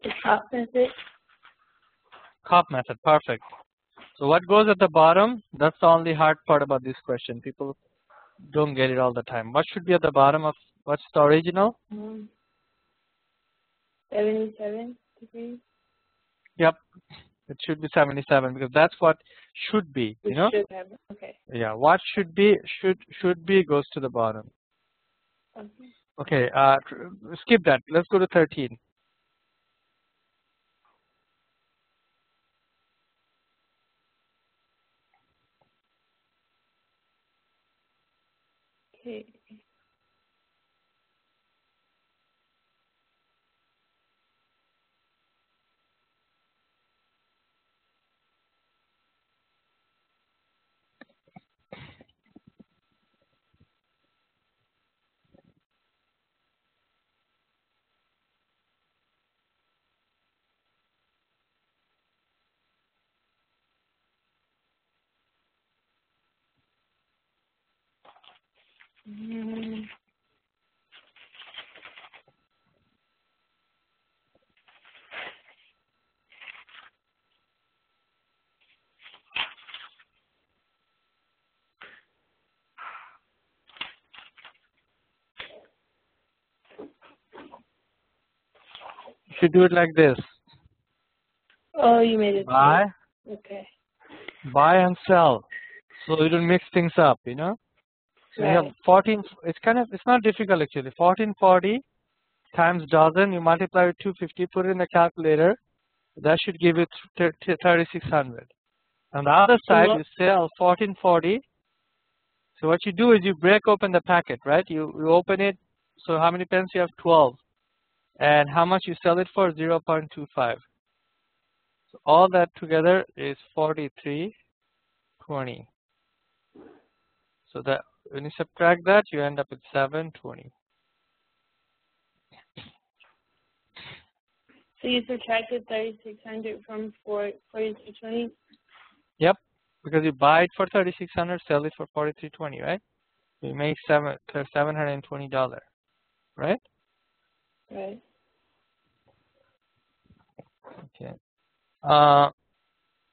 The top method? Cop method, perfect. So what goes at the bottom? That's the only hard part about this question. People don't get it all the time. What should be at the bottom of what's the original? 77 degrees. Yep, It should be 77 because that's what should be, you know? Should have. Okay. Yeah, what should be goes to the bottom. Okay, skip that. Let's go to 13. Okay. Mm. You should do it like this. Oh, you made it. Buy, Okay. buy and sell. So you don't mix things up, you know? So you have 14, it's not difficult actually. 1440 times dozen, you multiply with 250, put it in the calculator. That should give you 3600. On the other side, you sell 1440. So what you do is you break open the packet, right? You open it. So how many pence you have? 12. And how much you sell it for? 0.25. So all that together is 43.20. So that when you subtract that, you end up with 7.20. So you subtracted 3,600 from 4,220? Yep, because you buy it for 3,600, sell it for 43.20, right? So you make $720, right? Right. Okay.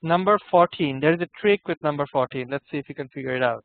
Number 14. There is a trick with number 14. Let's see if you can figure it out.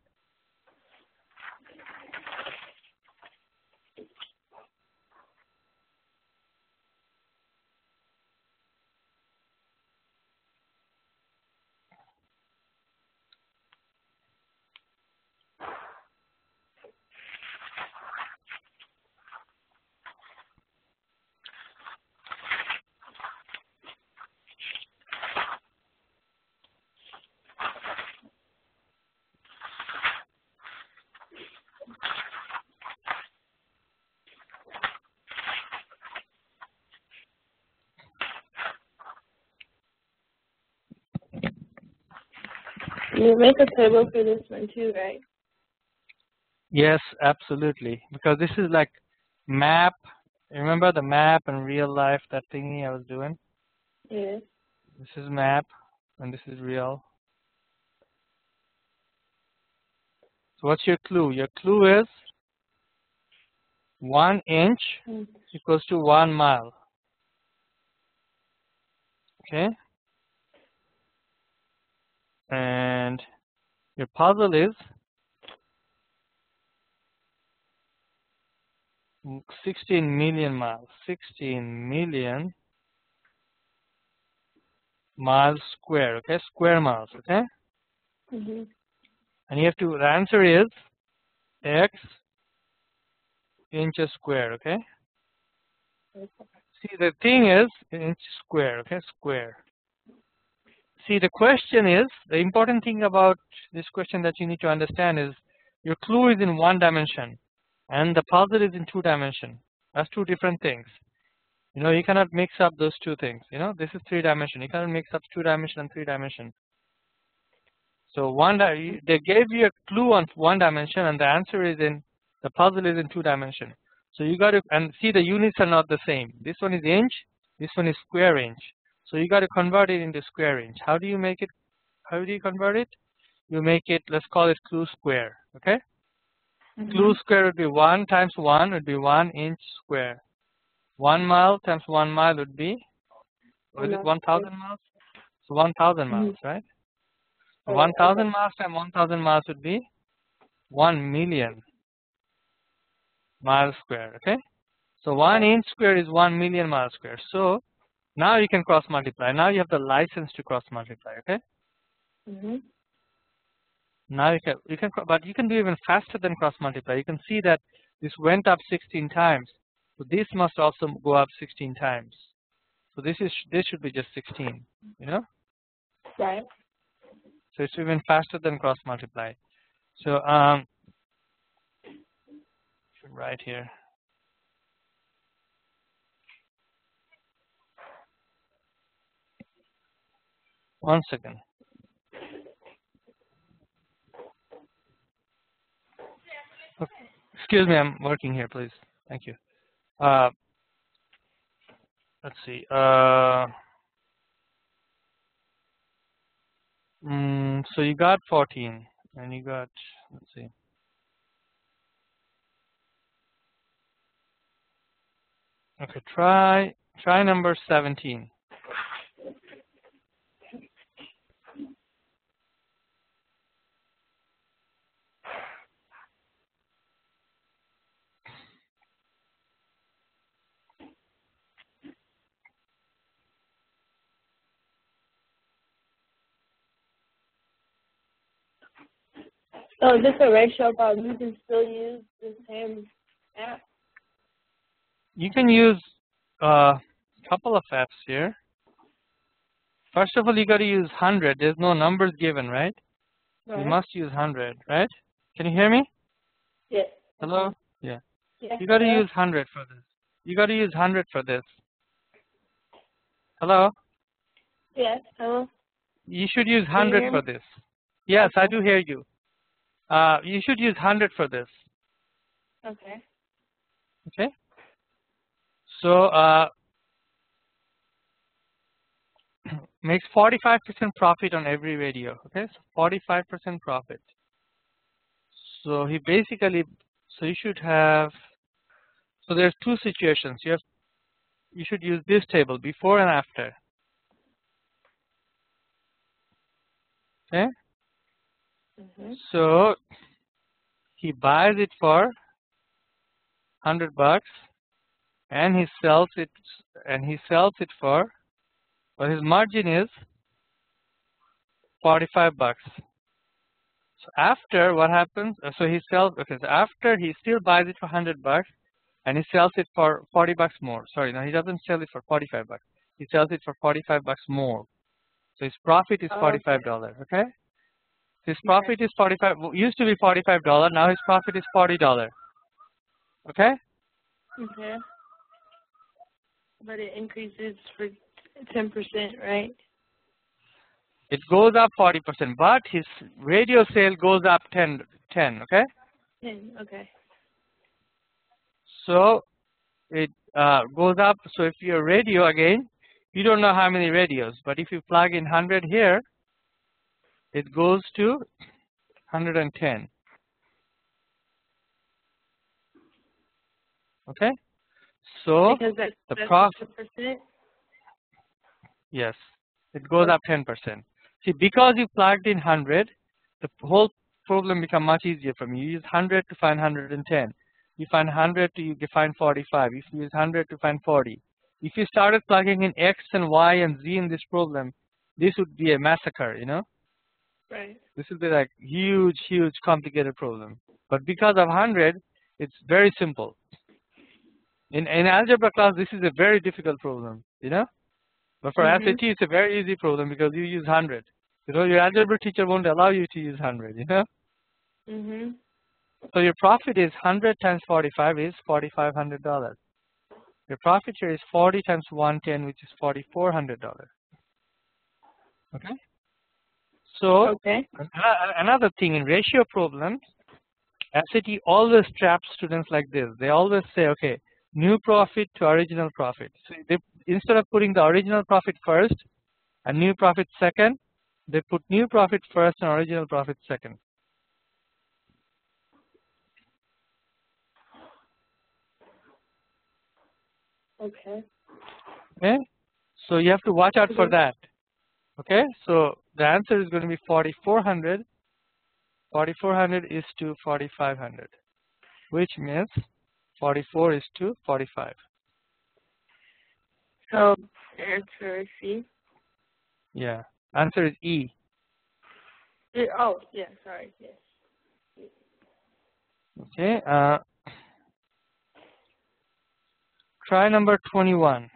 You make a table for this one too, right? Yes, absolutely. Because this is like map. Remember the map and real life, that thingy I was doing? Yes. This is map and this is real. So what's your clue? Your clue is 1 inch equals to 1 mile. Okay? And your puzzle is 16 million miles. 16 million miles square. Okay? Square miles. Okay? Mm-hmm. And you have to, the answer is x inches square. Okay? See, the thing is inch square. Okay? Square. See, the question is, the important thing about this question that you need to understand is your clue is in 1 dimension and the puzzle is in 2 dimension. That's 2 different things. You know, you cannot mix up those 2 things. You know, this is 3 dimension. You cannot mix up 2 dimension and 3 dimension. So they gave you a clue on 1 dimension and the answer is in, the puzzle is in 2 dimension. So you got to, and see the units are not the same. This one is inch, this one is square inch. So you got to convert it into square inch. How do you make it? How do you convert it? You make it, let's call it clue square. Okay? Mm-hmm. Clue square would be 1 times 1 would be 1 inch square. 1 mile times 1 mile would be, was it 1,000 miles? So 1,000 miles, right? So 1,000 miles times 1,000 miles would be 1 million miles square. Okay? So 1 inch square is 1 million miles square. So Now you can cross multiply. Now you have the license to cross multiply. Okay. Mhm. Now but you can do even faster than cross multiply. You can see that this went up 16 times. So this must also go up 16 times. So this should be just 16. You know. Right. So it's even faster than cross multiply. So right here. One second. Okay. Excuse me, I'm working here, please. Thank you. Let's see. So you got 14, and you got, let's see. Okay, try number 17. So is this a ratio problem? You can still use the same app? You can use a couple of apps here. First of all, you got to use 100. There's no numbers given, right? Right. You must use 100, right? Can you hear me? Yes. Hello? Yeah. Yes. You got to Hello? use 100 for this. You got to use 100 for this. Hello? Yes. Hello? You should use Can you 100 hear for me? this. Yes, I Okay. do hear you. You should use 100 for this. Okay. Okay? So, makes 45% profit on every radio. Okay? So 45% profit. So he basically, so you should have, so there's two situations. You should use this table, before and after. Okay? Mhm. So he buys it for $100 and he sells it for, but his margin is 45 bucks. So after, what happens? So he sells. Okay, so after, he still buys it for 100 bucks and he sells it for 40 bucks more. Sorry, no, he doesn't sell it for 45 bucks. He sells it for 45 bucks more. So his profit is $45. Okay, his profit is 45. Used to be $45. Now his profit is $40. Okay. Okay. But it increases for 10%, right? It goes up 40%, but his radio sale goes up 10. Okay. 10. Okay. So it goes up. So if your radio, again, you don't know how many radios, but if you plug in 100 here, it goes to 110. Okay. So Because the that's profit, 10%? yes, it goes up 10%. See, because you plugged in 100, the whole problem becomes much easier for me. You use 100 to find 110. You find 100 to you find 45. If you use 100 to find 40. If you started plugging in X and Y and Z in this problem, this would be a massacre, you know? Right. This would be like huge, huge complicated problem. But because of 100, it's very simple. In algebra class, this is a very difficult problem, you know? But for SAT, it's a very easy problem because you use 100. You know, your algebra teacher won't allow you to use 100, you know? Mhm. So your profit is 100 times 45 is $4,500. Your profit here is 40 times 110, which is $4,400. Okay? So Okay. another thing, in ratio problems, SAT always traps students like this. They always say, okay, new profit to original profit. So instead of putting the original profit first and new profit second, they put new profit first and original profit second. Okay. Okay? So you have to watch out for that. Okay? So the answer is going to be 4,400. 4,400 is to 4,500, which means 44 is to 45. So Answer is C. Yeah. Answer is E. Oh, yeah, sorry, yes. Okay. Try number 21.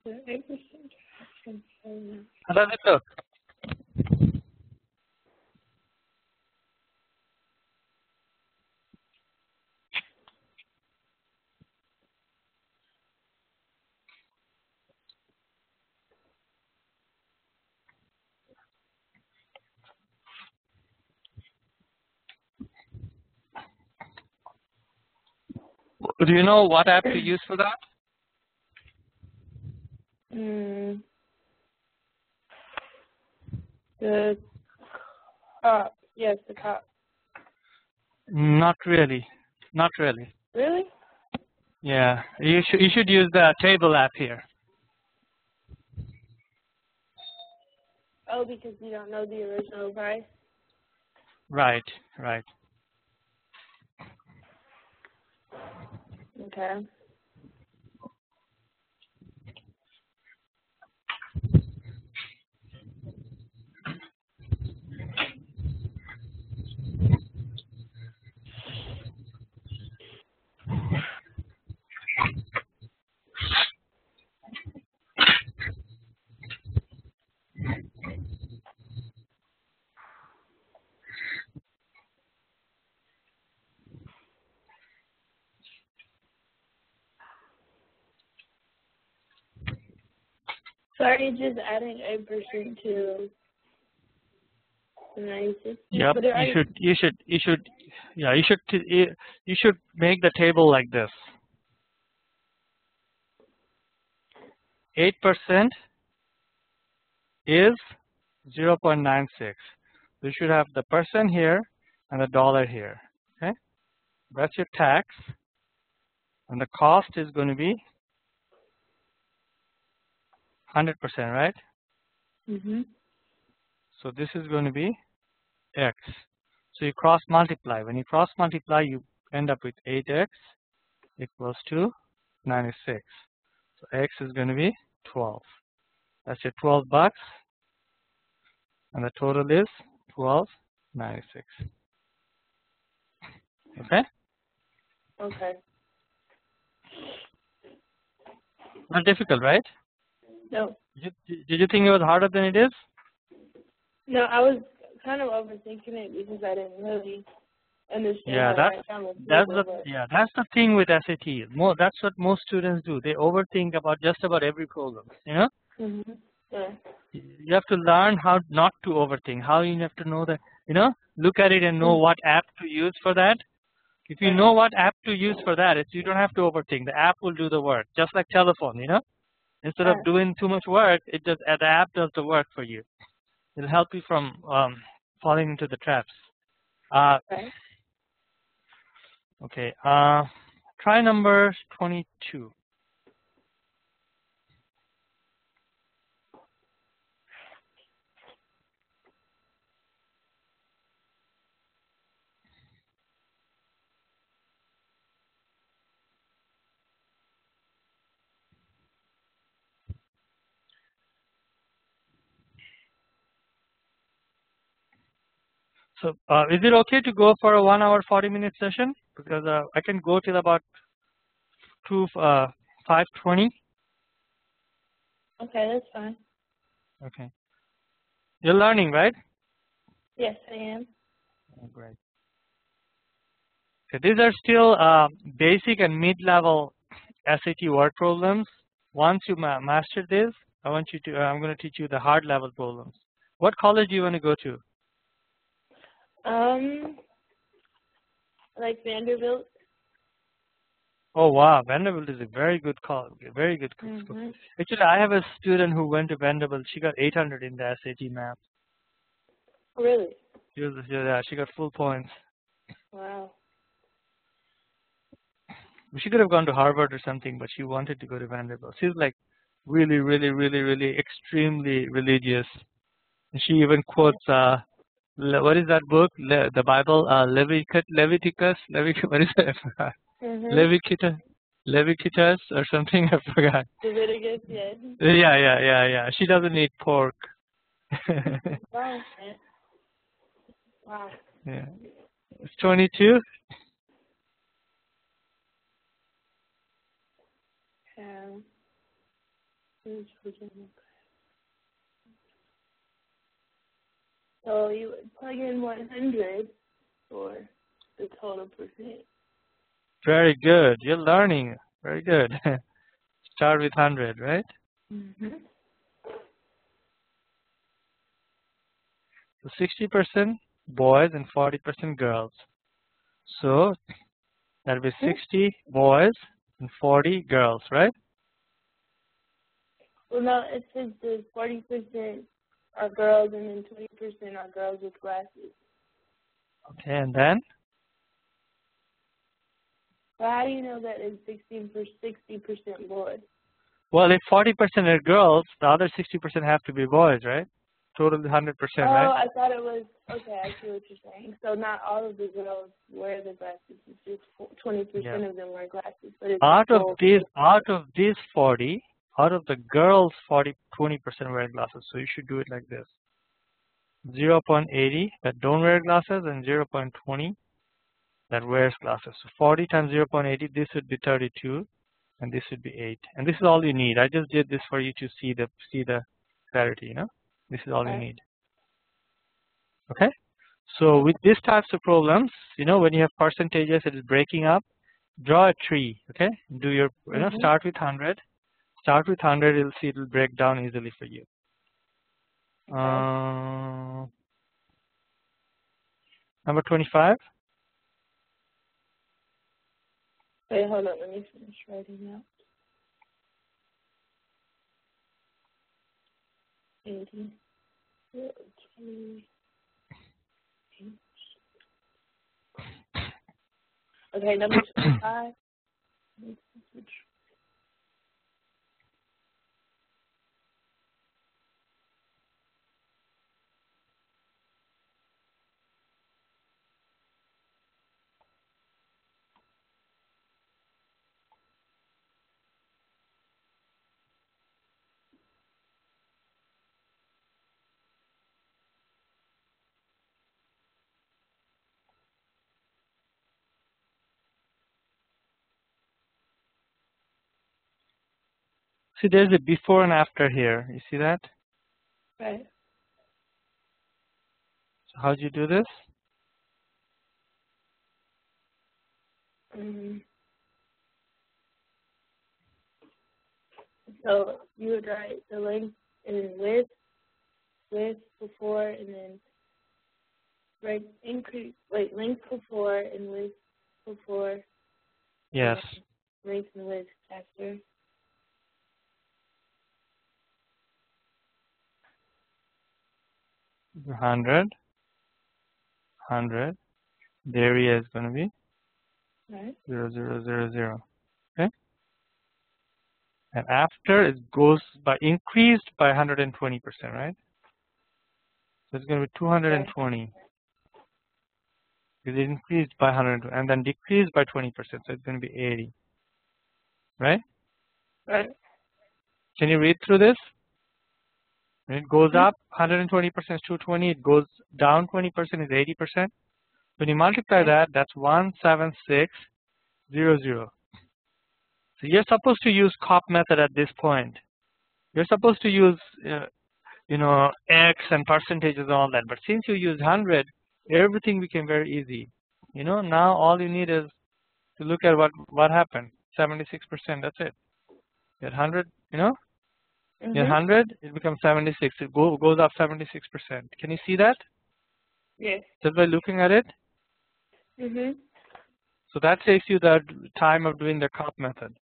The 8%. How does it look? Do you know what app to use for that? The cop. Yes, the cop. Not really. Not really. Really? Yeah. You should use the table app here. Oh, because you don't know the original price? Right. Right. Okay. So are you just adding 8% to the 96? Yep. But Yeah. You should make the table like this. 8% is 0.96. You should have the percent here and the dollar here. Okay. That's your tax, and the cost is going to be 100%, right? Mm-hmm. So this is going to be x. So you cross multiply. When you cross multiply, you end up with 8x equals to 96. So x is going to be 12. That's your 12 bucks, and the total is 12.96. Okay? Okay. Not difficult, right? No. Did you think it was harder than it is? No, I was kind of overthinking it because I didn't really understand how to write down that's the thing with SAT. That's what most students do. They overthink about just about every problem. You know? Mm-hmm. Yeah. You have to learn how not to overthink. How you have to know that, look at it and know what app to use for that. If you know what app to use for that, you don't have to overthink. The app will do the work, just like telephone. Instead of doing too much work, the app does the work for you. It'll help you from falling into the traps. Okay. Try number 22. So, is it okay to go for a 1 hour 40-minute session? Because I can go till about 5:20. Okay, that's fine. Okay. You're learning, right? Yes, I am. Oh, great. Okay, these are still basic and mid-level SAT word problems. Once you master this, I'm going to teach you the hard level problems. What college do you want to go to? Like Vanderbilt. Oh wow, Vanderbilt is a very good college, very good school. Actually, I have a student who went to Vanderbilt. She got 800 in the SAT math. Really? She got full points. Wow. She could have gone to Harvard or something, but she wanted to go to Vanderbilt. She's like really, really, really, really extremely religious. And she even quotes what is that book? The Bible, Leviticus, what is it? I forgot. Leviticus or something. I forgot. Leviticus, yes. Yeah. She doesn't eat pork. Wow. Wow. Yeah. It's 22. So you would plug in 100 for the total percent. Very good. You're learning. Very good. Start with 100, right? So 60% boys and 40% girls. So that'll be 60 boys and 40 girls, right? Well, no, it says the 40% are girls and then 20% are girls with glasses. Okay, and then? Well, how do you know that it's 60% boys? Well, if 40% are girls, the other 60% have to be boys, right? Totally 100%, right? Oh, I thought it was, okay, I see what you're saying. So not all of the girls wear the glasses. It's just 20% of them wear glasses. But it's out of these 40, out of the girls, 20% wear glasses. So you should do it like this. 0.80 that don't wear glasses and 0.20 that wears glasses. So 40 times 0.80, this would be 32 and this would be 8. And this is all you need. I just did this for you to see the clarity, you know. This is all you need. Okay? So with these types of problems, you know, when you have percentages, it is breaking up, draw a tree, okay? Do your, you know, start with 100. Start with 100, you'll see it will break down easily for you. Number 25. Wait, hold on. Let me finish writing out. 80. 20. Okay, number 25. See, there's a before and after here. You see that? Right. So how do you do this? So you would write the length and then width before, and then length before and width before. Yes. Length and width after. Hundred. The area is going to be 0, 0, 0, 0. Okay. And after it goes by increased by 120%, right? So it's going to be 220. Because it increased by 100 and then decreased by 20%. So it's going to be 80. Right? Right. Can you read through this? When it goes up 120% is 220. It goes down 20% is 80%. When you multiply that, that's 17600. So you're supposed to use COP method at this point. You're supposed to use, you know, X and percentages and all that. But since you use 100, everything became very easy. You know, now all you need is to look at what happened. 76%. That's it. At 100, you know, at 100, it becomes 76. It goes up 76%. Can you see that? Yes. Just by looking at it. So that saves you the time of doing the COP method.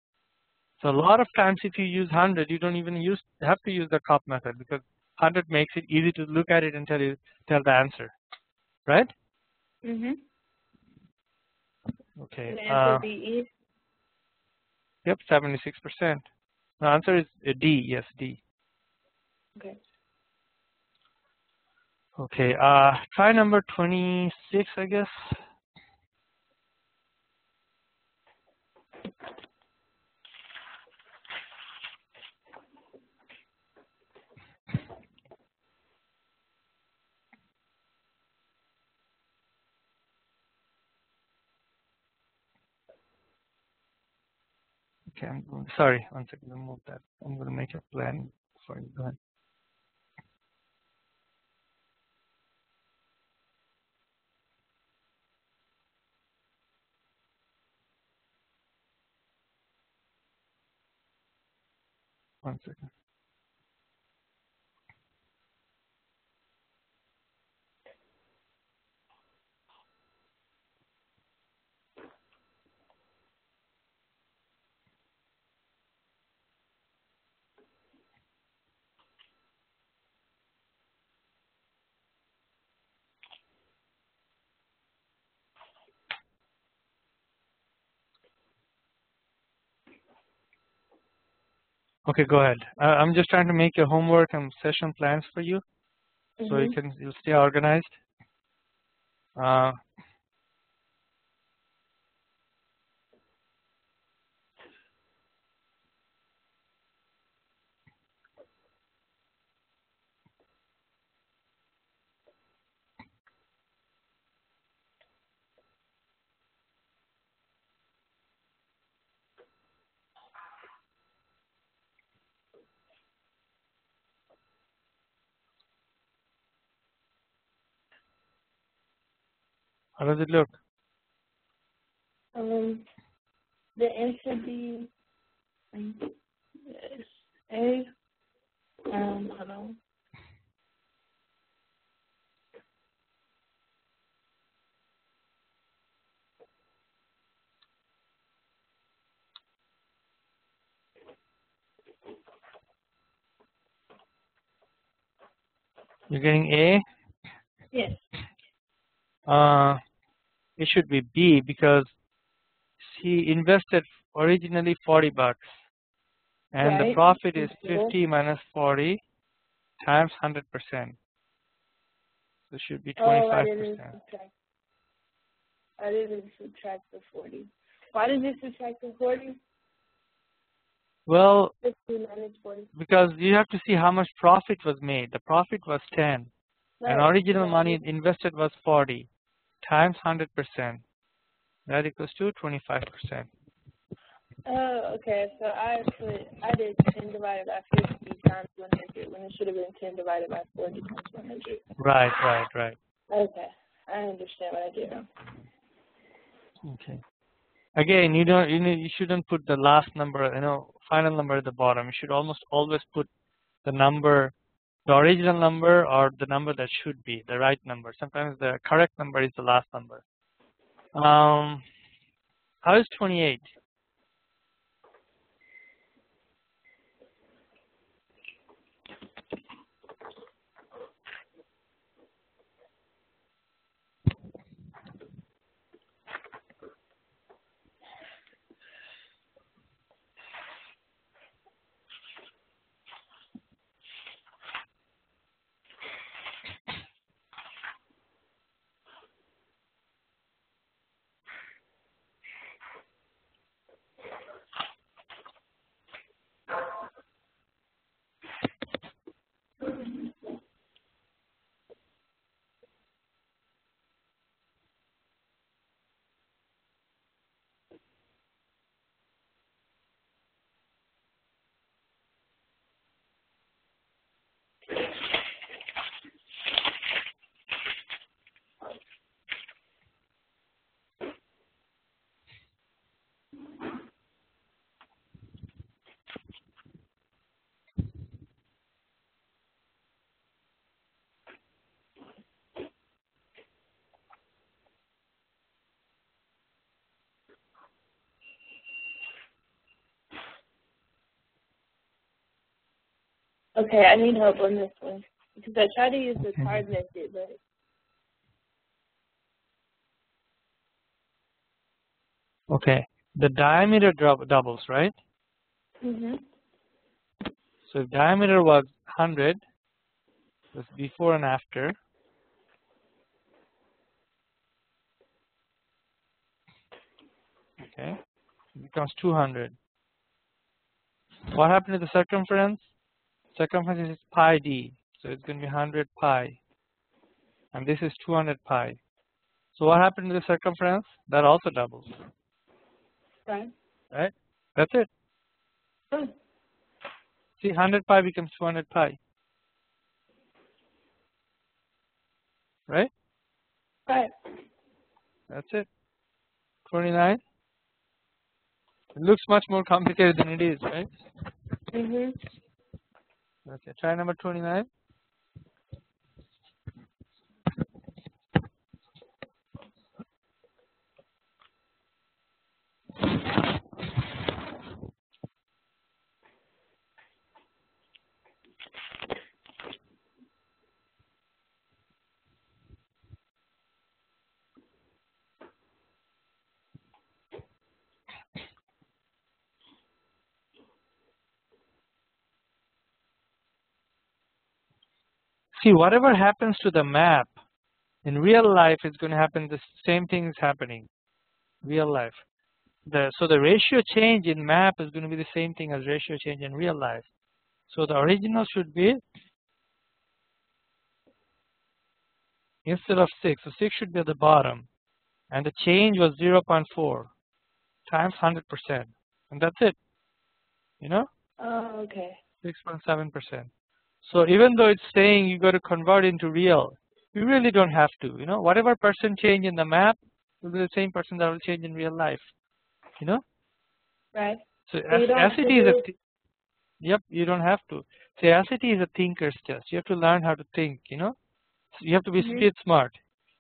So a lot of times if you use 100, you don't even have to use the COP method because 100 makes it easy to look at it and tell the answer, right? Okay. The answer be E? Yep, 76%. The answer is D. Yes, D. Okay. Okay. Try number 26, I guess. Okay, sorry, one second, remove that. I'm going to make a plan for you. Go ahead. One second. Okay, go ahead. I'm just trying to make your homework and session plans for you, so you'll stay organized. How does it look? The answer B is A. Hold on. You're getting A? Yes. It should be B because he invested originally $40, and the profit is 50 minus 40 times 100%. So it should be 25%. I didn't subtract the 40. Why did you subtract the 40? Well, 50 minus 40. because you have to see how much profit was made. The profit was 10, and original money invested was 40 times 100%. That equals to 25%. Oh, okay. So I did 10 divided by 50 times 100 when it should have been 10 divided by 40 times 100. Right. Okay, I understand what I did wrong. Okay. Again, you shouldn't put the last number, final number at the bottom. You should almost always put the number, the original number, or the number that should be the right number. Sometimes the correct number is the last number. How is 28? Okay, I need help on this one because I tried to use the card method, but. Okay. the diameter doubles, right? Mhm. So if diameter was 100, that's before and after. Okay, it becomes 200. What happened to the circumference? Circumference is pi d, so it's going to be 100 pi, and this is 200 pi. So what happened to the circumference? That also doubles, Right. right? That's it. Good. See, 100 pi becomes 200 pi, right? Right. That's it. 29. It looks much more complicated than it is, right? Mhm. Okay, try number 29. See, whatever happens to the map in real life is going to happen. The same thing is happening. Real life. So the ratio change in map is going to be the same thing as ratio change in real life. So the original should be, instead of 6, so 6 should be at the bottom. And the change was 0.4 times 100%. And that's it. You know? Oh, okay. 6.7%. So even though it's saying you got to convert into real, you really don't have to. You know, whatever percent change in the map will be the same percent that will change in real life. You know? Right. So So you don't have SAT to is a, do. yep, you don't have to. So SAT is a thinker's test. You have to learn how to think, you know? So you have to be Mhm. street smart.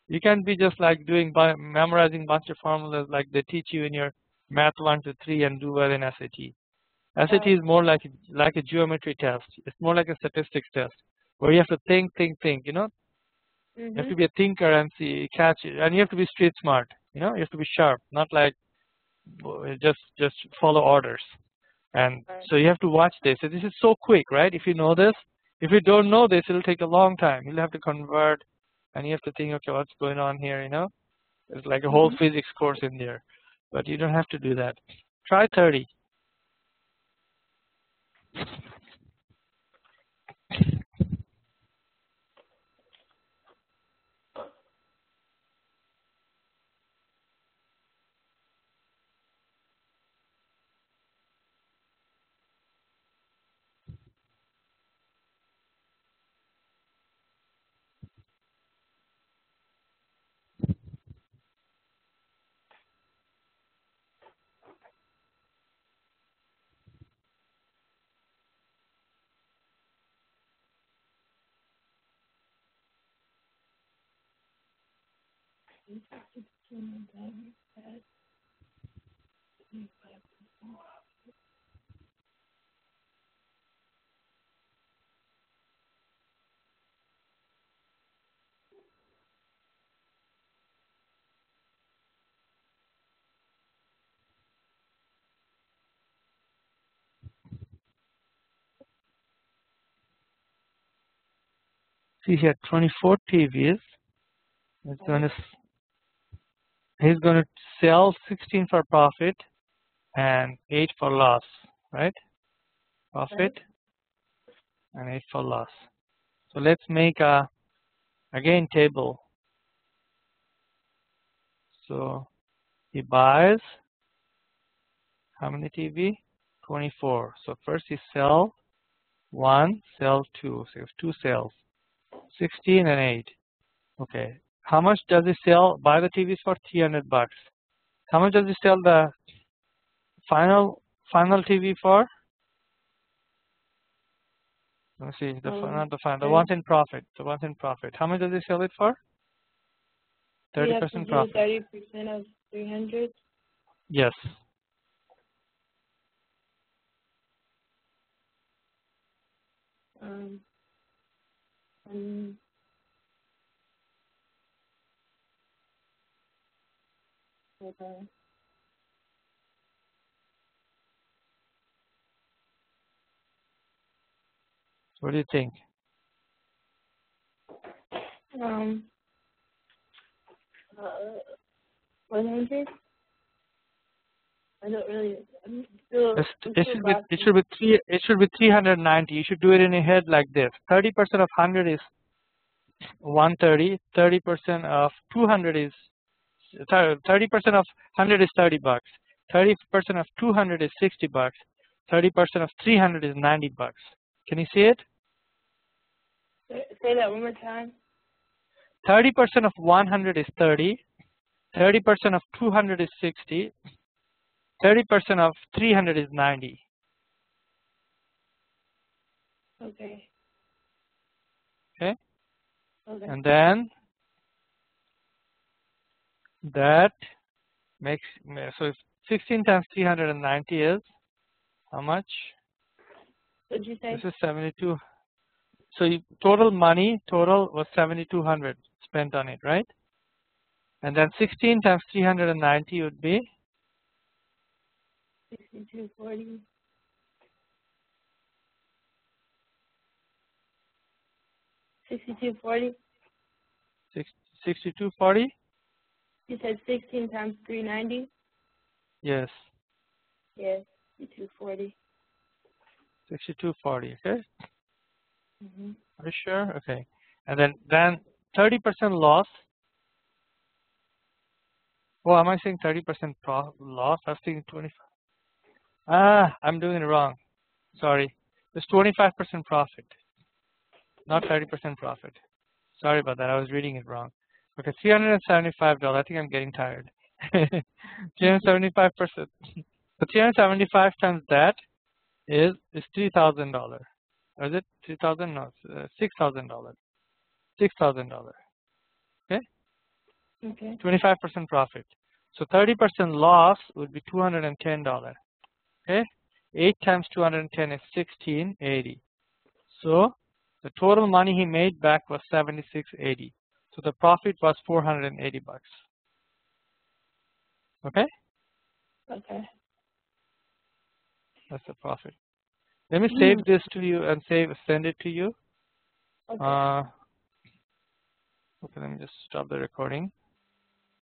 You can't be just like memorizing bunch of formulas like they teach you in your math 1 to 3 and do well in SAT. SAT Right. is more like a geometry test. It's more like a statistics test where you have to think, you know? You have to Mhm. be a thinker and catch it. And you have to be street smart, you know? You have to be sharp, not like just follow orders. And Right. so you have to watch this. So this is so quick, right? If you know this, if you don't know this, it'll take a long time. You'll have to convert, and you have to think, okay, what's going on here? You know, there's like a whole Mhm. physics course in there, but you don't have to do that. Try 30. See here, 24 TVs. He's going to sell 16 for profit and 8 for loss, right? Profit Right. and 8 for loss. So let's make a again table. So he buys how many TV? 24. So first he sells 1, sell 2. So you have 2 sales. 16 and 8. Okay. How much does he sell? Buy the TVs for 300 bucks. How much does he sell the final TV for? Let me see. Not the final. The Okay. ones in profit. The ones in profit. How much does he sell it for? We have to 30% do profit. 30% of 300. Yes. Um. um, Hold on. What do you think? 100. I don't really. It should be 390. You should do it in your head like this. 30% of 100 is 130. 30% of 200 is 30% of 100 is $30. 30% of 200 is $60. 30% of 300 is $90. Can you see it? Say that one more time. 30% of 100 is 30. 30% of 200 is 60. 30% of 300 is 90. Okay. Okay. Okay. And then that makes, so 16 times 390 is how much? What did you say? This is 72. So total money, total was 7,200 spent on it, right? And then 16 times 390 would be 6240. 6240. 6240? You said 16 times 390? Yes. Yes, 6240. 6240, okay? Mm-hmm. Are you sure? Okay. And then 30% loss. Well, am I saying 30% loss? I was thinking 25. I'm doing it wrong. Sorry. It's 25% profit, not 30% profit. Sorry about that. I was reading it wrong. Okay, $375. I think I'm getting tired. 375%. So 375 times that is $3,000. Or is it 3,000? No, $6,000. $6,000. Okay? Okay. 25% profit. So 30% loss would be $210. Okay? 8 times 210 is 1680. So the total money he made back was 7680. So the profit was $480. Okay? Okay. That's the profit. Let me save this to you and send it to you. Okay. Okay, let me just stop the recording.